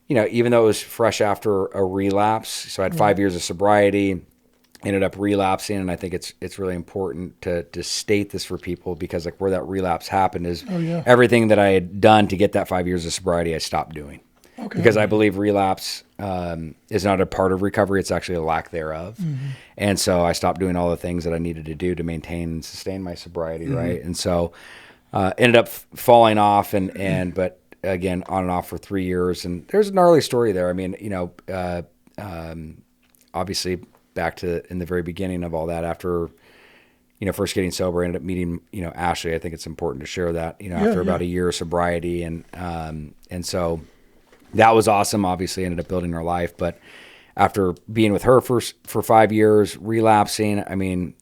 Even though it was fresh after a relapse, so I had 5 years of sobriety. Ended up relapsing, and I think it's really important to state this for people because where that relapse happened is everything that I had done to get that 5 years of sobriety, I stopped doing. Because I believe relapse is not a part of recovery; it's actually a lack thereof. And so I stopped doing all the things that I needed to do to maintain and sustain my sobriety, right? And so ended up falling off, but again on and off for 3 years. And there's a gnarly story there. Obviously. Back to in the very beginning of all that, after first getting sober, I ended up meeting Ashley. I think it's important to share that after about a year of sobriety, and so that was awesome. Obviously, ended up building our life, but after being with her for 5 years, relapsing, on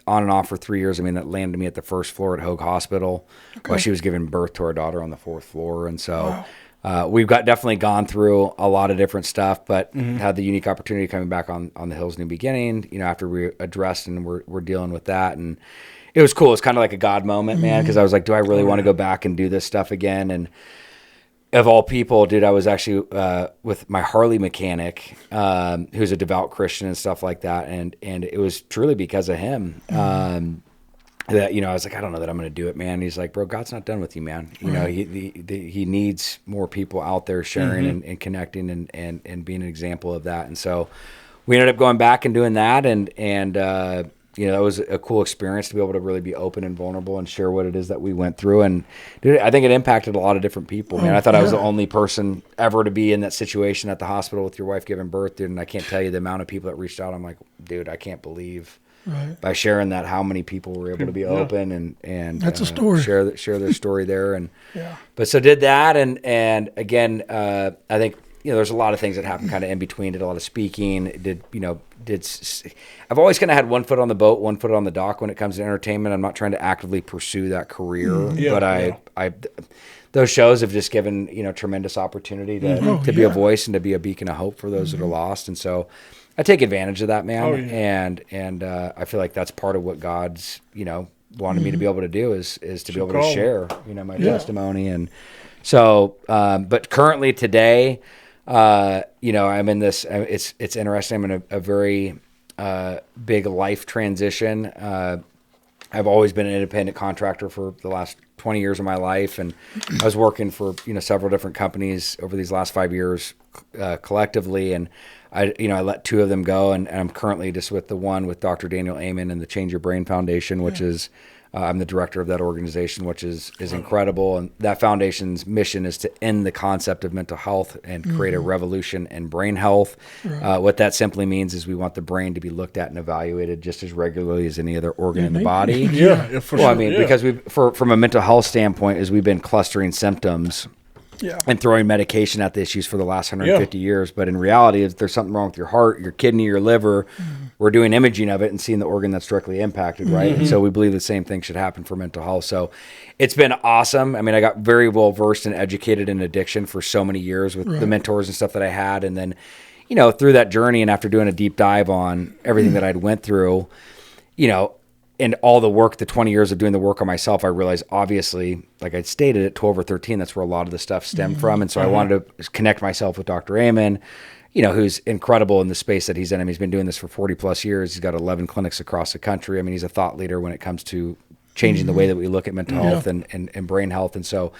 and off for 3 years. That landed me at the first floor at Hoag Hospital while she was giving birth to our daughter on the fourth floor, and so. Wow. We've definitely gone through a lot of different stuff, but had the unique opportunity coming back on The Hill's New Beginning, after we addressed and we're dealing with that. And it was cool. It's kind of like a God moment, man, because I was like, do I really want to go back and do this stuff again? And of all people, dude, I was actually with my Harley mechanic, who's a devout Christian and stuff like that. And it was truly because of him. That I was like, I don't know that I'm going to do it, man. And he's like, bro, God's not done with you, man. He needs more people out there sharing and connecting and being an example of that. And so we ended up going back and doing that, and that was a cool experience to be able to really be open and vulnerable and share what it is that we went through. And dude, I think it impacted a lot of different people, man. I thought I was the only person ever to be in that situation at the hospital with your wife giving birth, dude. And I can't tell you the amount of people that reached out. I'm like, dude, I can't believe. Right. By sharing that, how many people were able to be open and that's a story. Share their story there, but so did that, and again, I think there's a lot of things that happened kind of in between. Did a lot of speaking. I've always kind of had one foot on the boat, one foot on the dock when it comes to entertainment. I'm not trying to actively pursue that career, but I those shows have just given, tremendous opportunity to be a voice and to be a beacon of hope for those that are lost. And so I take advantage of that, man. And I feel like that's part of what God's, wanted me to be able to do is to be able to share, my testimony. And so, but currently today, I'm in this, it's interesting. I'm in a very big life transition. I've always been an independent contractor for the last 20 years of my life. And I was working for, several different companies over these last 5 years collectively. And I let 2 of them go. And I'm currently just with the one with Dr. Daniel Amen and the Change Your Brain Foundation, which is, I'm the director of that organization, which is incredible. And that foundation's mission is to end the concept of mental health and create a revolution in brain health. Right. What that simply means is we want the brain to be looked at and evaluated just as regularly as any other organ in the body. For sure. I mean, because from a mental health standpoint, is we've been clustering symptoms and throwing medication at the issues for the last 150 years. But in reality, if there's something wrong with your heart, your kidney, your liver, we're doing imaging of it and seeing the organ that's directly impacted, right? And so we believe the same thing should happen for mental health. So it's been awesome. I mean, I got very well versed and educated in addiction for so many years with the mentors and stuff that I had. And then, through that journey and after doing a deep dive on everything that I'd went through, and all the work, the 20 years of doing the work on myself, I realized, obviously, like I'd stated at 12 or 13, that's where a lot of the stuff stemmed from. And so I wanted to connect myself with Dr. Amen, who's incredible in the space that he's in. I mean, he's been doing this for 40 plus years. He's got 11 clinics across the country. I mean, he's a thought leader when it comes to changing the way that we look at mental health and brain health. And so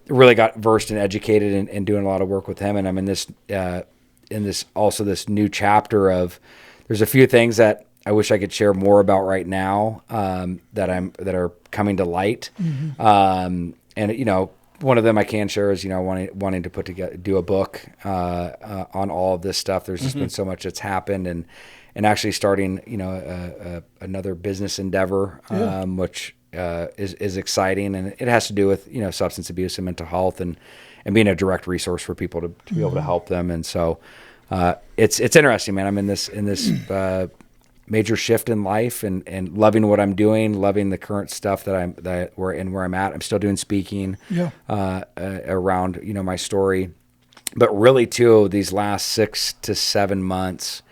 really got versed and educated and doing a lot of work with him. And I'm in this new chapter of, there's a few things that I wish I could share more about right now that are coming to light. And one of them I can share is wanting to do a book on all of this stuff. There's just been so much that's happened, and actually starting another business endeavor, which is exciting, and it has to do with substance abuse and mental health and being a direct resource for people to be able to help them. And so it's interesting, man. I'm in this major shift in life and loving what I'm doing, loving the current stuff where I'm at. I'm still doing speaking around, my story, but really too, these last 6 to 7 months,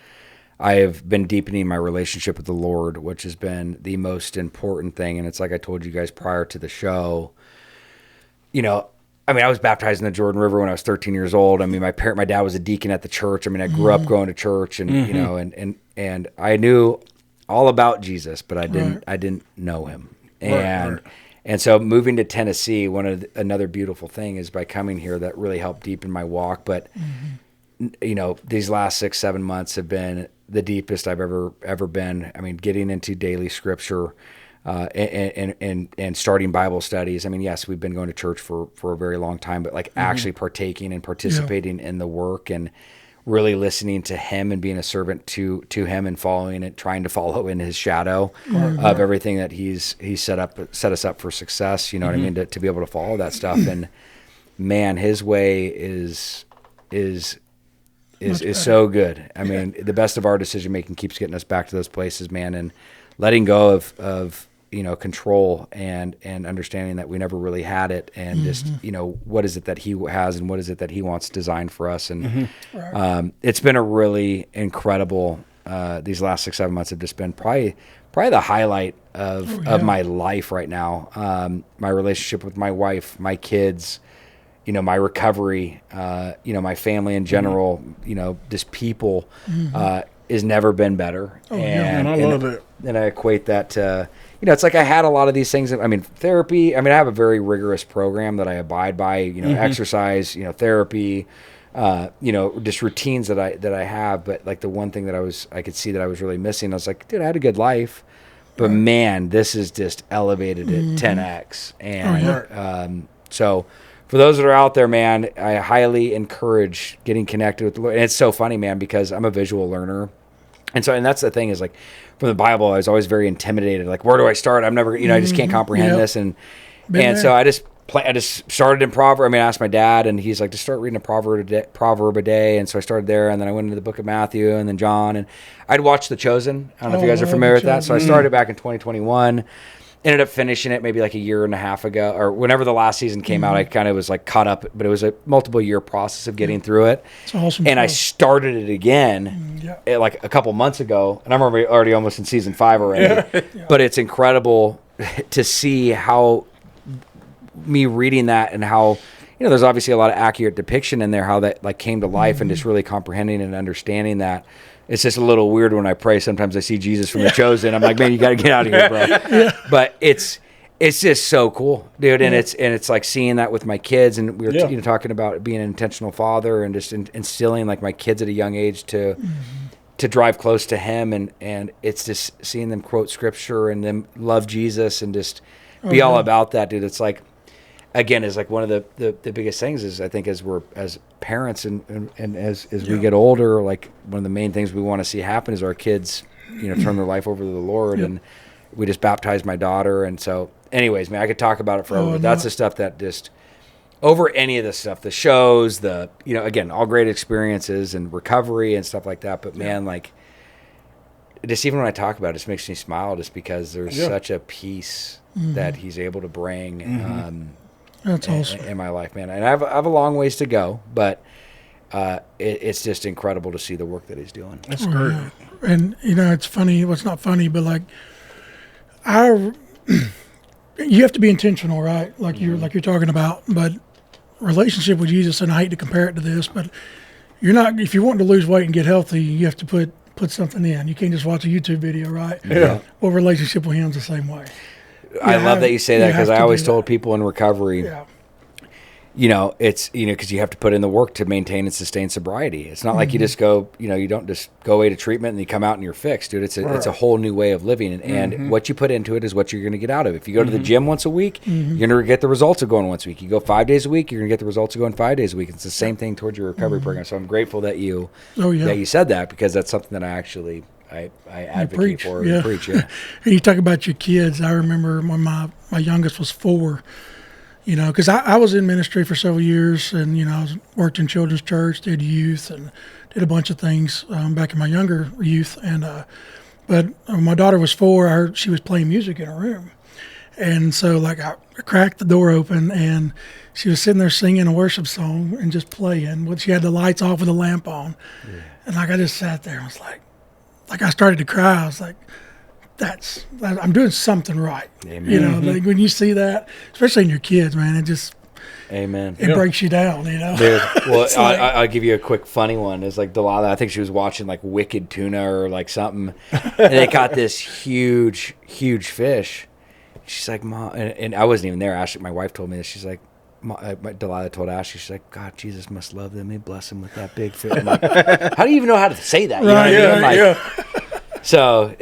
I have been deepening my relationship with the Lord, which has been the most important thing. And it's like I told you guys prior to the show, I was baptized in the Jordan River when I was 13 years old. I mean, my dad was a deacon at the church. I mean, I grew up going to church, and and I knew all about Jesus, but I didn't know him. And so moving to Tennessee, another beautiful thing is by coming here that really helped deepen my walk. But these last 6-7 months have been the deepest I've ever been. I mean, getting into daily scripture. And starting Bible studies. I mean, yes, we've been going to church for a very long time, but like actually partaking and participating in the work and really listening to him and being a servant to him and following it, trying to follow in his shadow of everything that he's set us up for success. You know what I mean? To be able to follow that stuff. And man, his way is so good. I mean, the best of our decision making keeps getting us back to those places, man, and letting go of control and understanding that we never really had it, and just what is it that he has and what is it that he wants designed for us. And it's been a really incredible these last 6-7 months have just been probably the highlight of my life right now. My relationship with my wife, my kids, my recovery, my family in general, just people has never been better. And I love it. And I equate that to, it's like I had a lot of these things. I mean, therapy, I have a very rigorous program that I abide by, exercise, therapy, just routines that I have. But like the one thing that I could see that I was really missing, I was like, dude, I had a good life, but man, this is just elevated at 10x. And so for those that are out there, man, I highly encourage getting connected with the Lord. And it's so funny, man, because I'm a visual learner. And that's the thing is, like, from the Bible, I was always very intimidated. Like, where do I start? I'm never, I just can't comprehend this. And so I just started in Proverbs. I mean, I asked my dad, and he's like, just start reading a proverb a day. And so I started there, and then I went into the book of Matthew, and then John, and I'd watched The Chosen. I don't know if you guys are familiar with that. So I started back in 2021. Ended up finishing it maybe like a year and a half ago, or whenever the last season came out. I kind of was like caught up, but it was a multiple year process of getting through it. It's awesome. And I started it again like a couple months ago, and I'm already almost in season 5 already. But it's incredible to see how me reading that and how, there's obviously a lot of accurate depiction in there, how that like came to life and just really comprehending and understanding that. It's just a little weird when I pray. Sometimes I see Jesus from The Chosen. I'm like, man, you got to get out of here, bro. But it's just so cool, dude. And it's like seeing that with my kids, and we were talking about being an intentional father and just instilling like my kids at a young age to drive close to Him, and it's just seeing them quote scripture and them love Jesus and just be all about that, dude. It's like, again, is like one of the biggest things is, I think, as parents and as we get older, like one of the main things we want to see happen is our kids, turn their life over to the Lord. And we just baptized my daughter. And so anyways, man, I could talk about it forever, but that's the stuff that just over any of this stuff, the shows, again, all great experiences and recovery and stuff like that. But man, like just even when I talk about it, it just makes me smile just because there's such a peace that He's able to bring, that's awesome in my life, man. And I have a long ways to go, but it's just incredible to see the work that He's doing. That's great. And it's funny. Well, it's not funny, but like you have to be intentional, right? Like you're talking about, but relationship with Jesus. And I hate to compare it to this, but you're not. If you want to lose weight and get healthy, you have to put something in. You can't just watch a YouTube video, right? Yeah. Well, relationship with Him's the same way. I love that you say that, because I always told people in recovery, it's, because you have to put in the work to maintain and sustain sobriety. It's not like you just go, you don't just go away to treatment and you come out and you're fixed, dude. It's a whole new way of living. And what you put into it is what you're going to get out of it. If you go to the gym once a week, you're going to get the results of going once a week. You go 5 days a week, you're going to get the results of going 5 days a week. It's the same thing towards your recovery program. So I'm grateful that you said that, because that's something that I advocate for and preach. Yeah. And you talk about your kids. I remember when my youngest was 4, because I was in ministry for several years, and, I worked in children's church, did youth, and did a bunch of things back in my younger youth. And but when my daughter was 4, she was playing music in her room. And so like I cracked the door open, and she was sitting there singing a worship song and just playing. But she had the lights off with the lamp on. Yeah. And like I just sat there and was like I started to cry. I was like, I'm doing something right. Amen. Like when you see that, especially in your kids, man, it just Amen. It breaks you down, Dude, well, I'll give you a quick funny one. It's like Delilah, I think she was watching like Wicked Tuna or like something, and they caught this huge fish. She's like, Mom, and I wasn't even there. Ashley, my wife, told me this. She's like, Delilah told Ashley, she's like, God, Jesus must love them. He bless them with that big fish. I'm like, how do you even know how to say that? You know what I mean? Like, so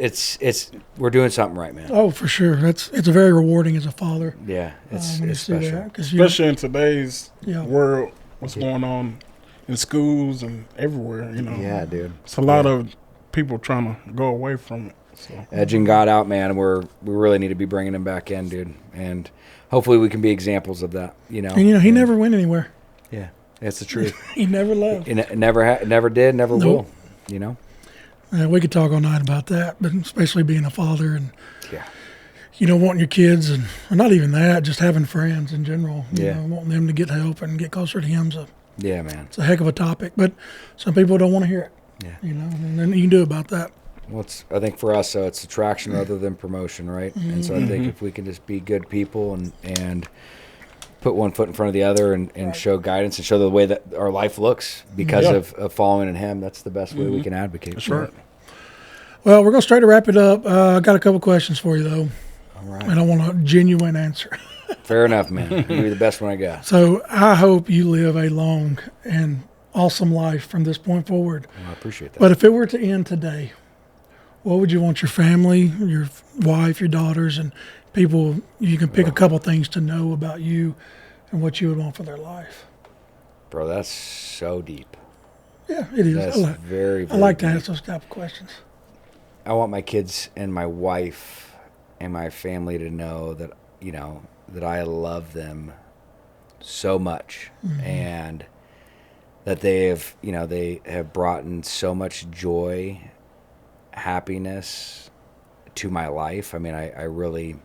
we're doing something right, man. Oh, for sure. It's very rewarding as a father. Yeah, it's special. Especially in today's world, what's going on in schools and everywhere, Yeah, dude. It's a lot of people trying to go away from it. So. Edging God out, man. We really need to be bringing him back in, dude. And hopefully we can be examples of that, And, he never went anywhere. Yeah, that's the truth. He never left. Never did, never will, We could talk all night about that, but especially being a father and, wanting your kids and or not even that, just having friends in general, wanting them to get help and get closer to Him. Yeah, man. It's a heck of a topic, but some people don't want to hear it. Yeah. And then you can do about that. Well, I think for us, so it's attraction rather than promotion, right? Mm-hmm. And so I think if we can just be good people and put one foot in front of the other and show guidance and show the way that our life looks because of following in Him, that's the best way we can advocate. That's right. Well, we're going to try to wrap it up. I got a couple questions for you, though. All right. And I want a genuine answer. Fair enough, man. You'll be the best one I got. So I hope you live a long and awesome life from this point forward. I appreciate that. But if it were to end today, what would you want your family, your wife, your daughters, and people, you can pick a couple things to know about you and what you would want for their life? Bro, that's so deep. Yeah, it is. That's very, very I like deep. to ask those type of questions. I want my kids and my wife and my family to know that, that I love them so much, and that they have brought in so much joy, happiness to my life. I mean, I really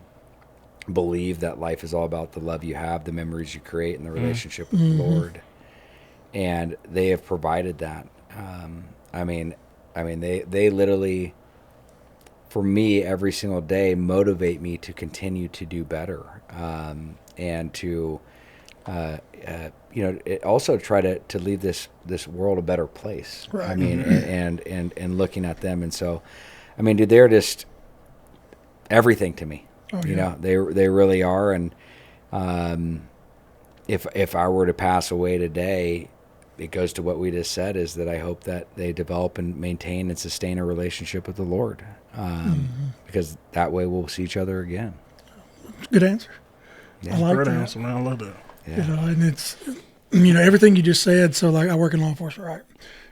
believe that life is all about the love you have, the memories you create, and the relationship with the Lord. And they have provided that. They literally, for me, every single day motivate me to continue to do better, and to also try to leave this world a better place. Right. I mean, and looking at them, and so, I mean, dude, they're just everything to me. Oh, yeah. You know, they really are. And if I were to pass away today, it goes to what we just said, is that I hope that they develop and maintain and sustain a relationship with the Lord, because that way we'll see each other again. Good answer. Yeah. I like Great that. answer, man. I love that. Yeah. You know, and it's, everything you just said. So like I work in law enforcement, right?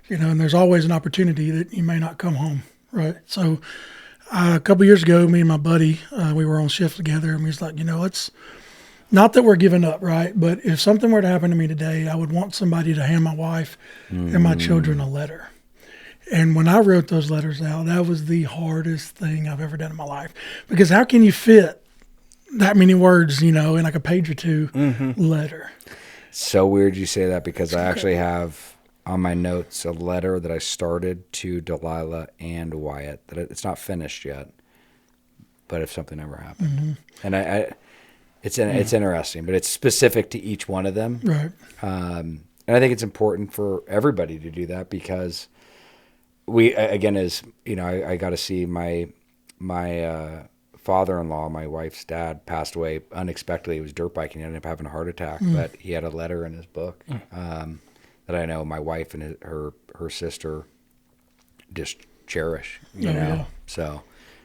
And there's always an opportunity that you may not come home, right? So a couple of years ago, me and my buddy, we were on shift together, and we was like, it's not that we're giving up, right? But if something were to happen to me today, I would want somebody to hand my wife and my children a letter. And when I wrote those letters out, that was the hardest thing I've ever done in my life, because how can you fit that many words, in like a page or two letter? So weird you say that, because I actually have on my notes a letter that I started to Delilah and Wyatt, that it's not finished yet, but if something ever happened. And it's interesting, but it's specific to each one of them. Right. And I think it's important for everybody to do that, because we, again, I got to see my father-in-law, my wife's dad, passed away unexpectedly. He was dirt biking. He ended up having a heart attack, but he had a letter in his book that I know my wife and her sister just cherish. You know, yeah. So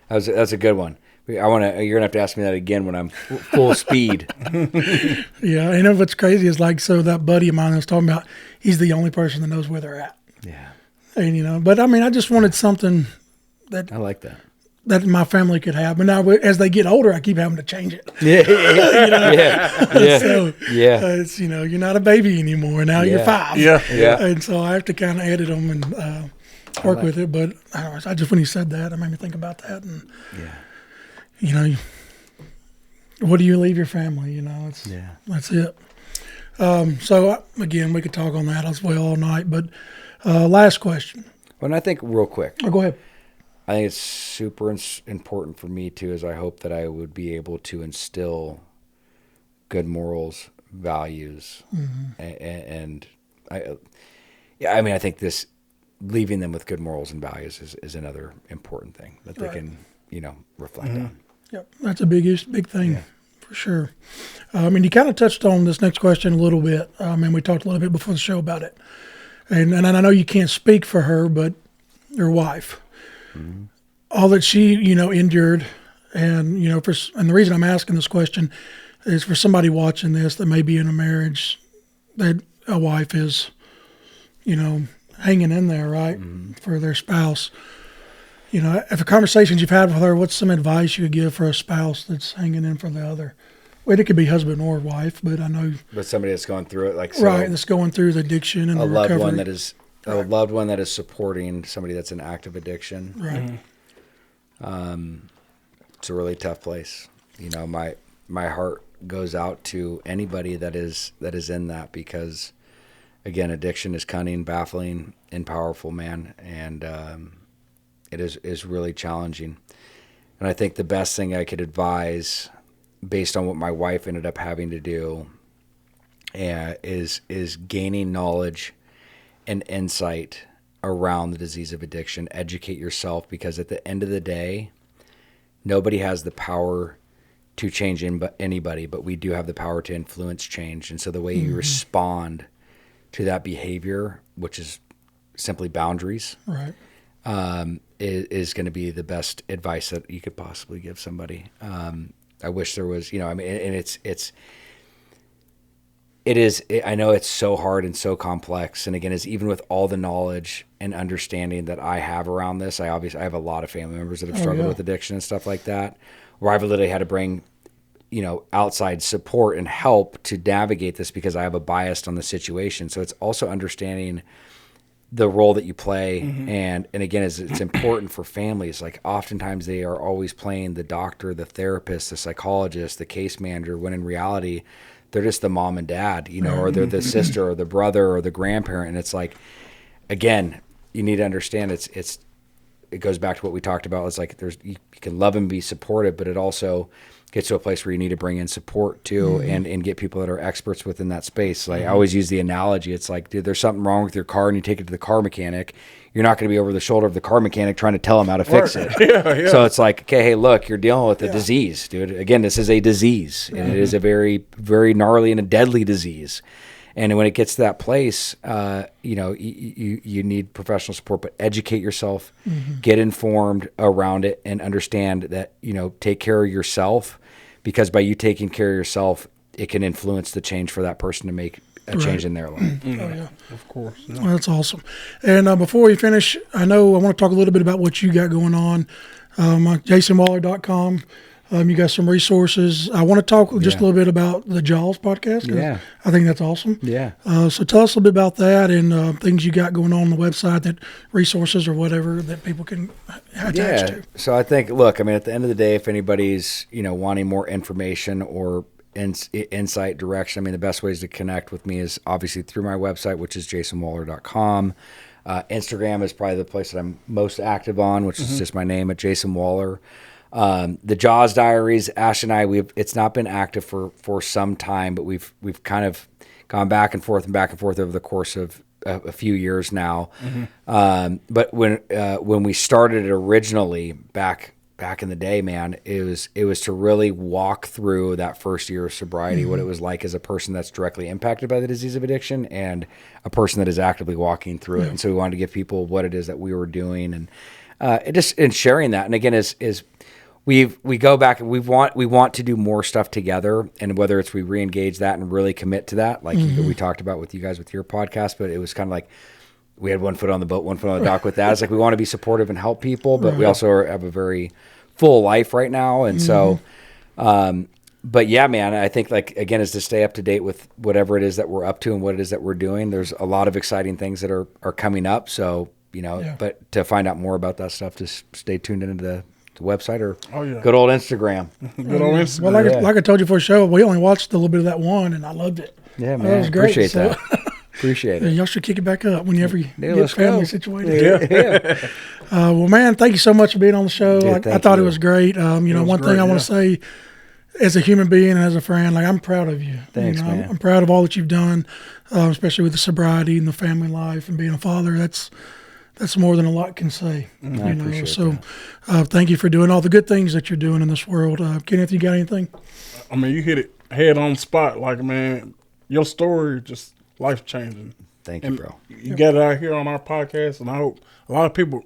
that's a good one. You're gonna have to ask me that again when I'm full speed. Yeah, and what's crazy is so that buddy of mine I was talking about, he's the only person that knows where they're at. Yeah, And but I mean, I just wanted something that I like that. that my family could have. But now, as they get older, I keep having to change it. Yeah. So it's you're not a baby anymore. Now you're 5. Yeah. And so I have to kind of edit them and work with it. But I just, when you said that, it made me think about that. And what do you leave your family? That's it. So again, we could talk on that as well all night. But last question. Well, and I think real quick. Oh, go ahead. I think it's super important for me too, is I hope that I would be able to instill good morals, values, and I think this, leaving them with good morals and values is another important thing that they can, reflect on. Yep, that's a big thing for sure. You kind of touched on this next question a little bit. We talked a little bit before the show about it, and I know you can't speak for her, but your wife. All that she, endured, and and the reason I'm asking this question is for somebody watching this that may be in a marriage that a wife is, hanging in there, right, for their spouse. After conversations you've had with her, what's some advice you would give for a spouse that's hanging in for the other? Well, it could be husband or wife, but I know. But somebody that's going through it, that's going through the addiction and a the loved recovery. one that is. A loved one that is supporting somebody that's in active addiction. Right. It's a really tough place. My heart goes out to anybody that is in that, because, again, addiction is cunning, baffling, and powerful, man, and it is really challenging. And I think the best thing I could advise, based on what my wife ended up having to do, is gaining knowledge and insight around the disease of addiction. Educate yourself, because at the end of the day, nobody has the power to change anybody, but we do have the power to influence change. And so the way you respond to that behavior, which is simply boundaries, Right. Is going to be the best advice that you could possibly give somebody. I wish there was, and I know it's so hard and so complex. And again, even with all the knowledge and understanding that I have around this, I have a lot of family members that have struggled with addiction and stuff like that, where I've literally had to bring outside support and help to navigate this because I have a bias on the situation. So it's also understanding the role that you play. And again, it's important for families. Like oftentimes they are always playing the doctor, the therapist, the psychologist, the case manager, when in reality, they're just the mom and dad, or they're the sister or the brother or the grandparent. And it's like, again, you need to understand it goes back to what we talked about. It's like you can love and be supportive, but it also gets to a place where you need to bring in support too, and get people that are experts within that space. Like I always use the analogy. It's like, dude, there's something wrong with your car and you take it to the car mechanic. You're not going to be over the shoulder of the car mechanic trying to tell him how to fix it. Yeah. So it's like, okay, hey, look, you're dealing with a disease, dude. Again, this is a disease, and it is a very, very gnarly and a deadly disease. And when it gets to that place, you need professional support, but educate yourself, get informed around it, and understand that, take care of yourself, because by you taking care of yourself, it can influence the change for that person to make a change in their life. Oh, yeah. Of course. Yeah. Well, that's awesome. And before we finish, I want to talk a little bit about what you got going on. JasonWahler.com. You got some resources. I want to talk just a little bit about the Jaws podcast. Yeah. I think that's awesome. Yeah. So tell us a little bit about that and things you got going on the website, that resources or whatever that people can attach to. So I think, look, at the end of the day, if anybody's, wanting more information or insight, direction, the best ways to connect with me is obviously through my website, which is jasonwahler.com. Instagram is probably the place that I'm most active on, which is just my name at Jason Wahler. The Jaws Diaries, Ash and I, it's not been active for some time, but we've kind of gone back and forth over the course of a few years now. But when we started it originally back in the day, man, it was to really walk through that first year of sobriety, what it was like as a person that's directly impacted by the disease of addiction and a person that is actively walking through it. And so we wanted to give people what it is that we were doing, and sharing that. And again, is we go back and we want to do more stuff together, and whether it's we re-engage that and really commit to that, like we talked about with you guys with your podcast, but it was kind of like we had one foot on the boat, one foot on the dock with that. It's like we want to be supportive and help people, but we also have a very full life right now. And so, but yeah, man, I think again, is to stay up to date with whatever it is that we're up to and what it is that we're doing. There's a lot of exciting things that are coming up. So, but to find out more about that stuff, just stay tuned into the website or good old Instagram. Good old Instagram. Well, like I told you before the show, we only watched a little bit of that one, and I loved it. Yeah, man. That was great. Appreciate that. Appreciate it. Y'all should kick it back up whenever you get family situated. Yeah. Well, man, thank you so much for being on the show. Dude, I thought it was great. One thing I want to say, as a human being and as a friend, I'm proud of you. Thanks, man. I'm proud of all that you've done, especially with the sobriety and the family life and being a father. That's more than a lot can say. I appreciate so thank you for doing all the good things that you're doing in this world. Kenneth, you got anything? You hit it head on spot. Man, your story just life-changing. Thank you, bro. You got it out here on our podcast, and I hope a lot of people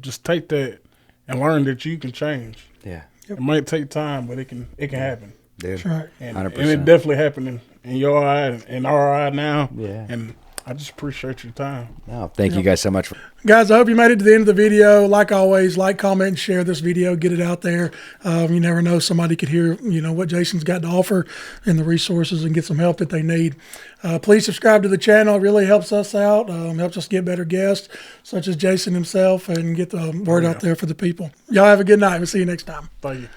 just take that and learn that you can change. Yeah. It might take time, but it can happen. Dude, that's right. And 100%. it definitely happened in your eye and in our eye now. Yeah. And I just appreciate your time. No, thank you guys so much. Guys, I hope you made it to the end of the video. Like always, like, comment, and share this video. Get it out there. You never know, somebody could hear, what Jason's got to offer and the resources and get some help that they need. Please subscribe to the channel. It really helps us out. Helps us get better guests, such as Jason himself, and get the word out there for the people. Y'all have a good night. We'll see you next time. Thank you.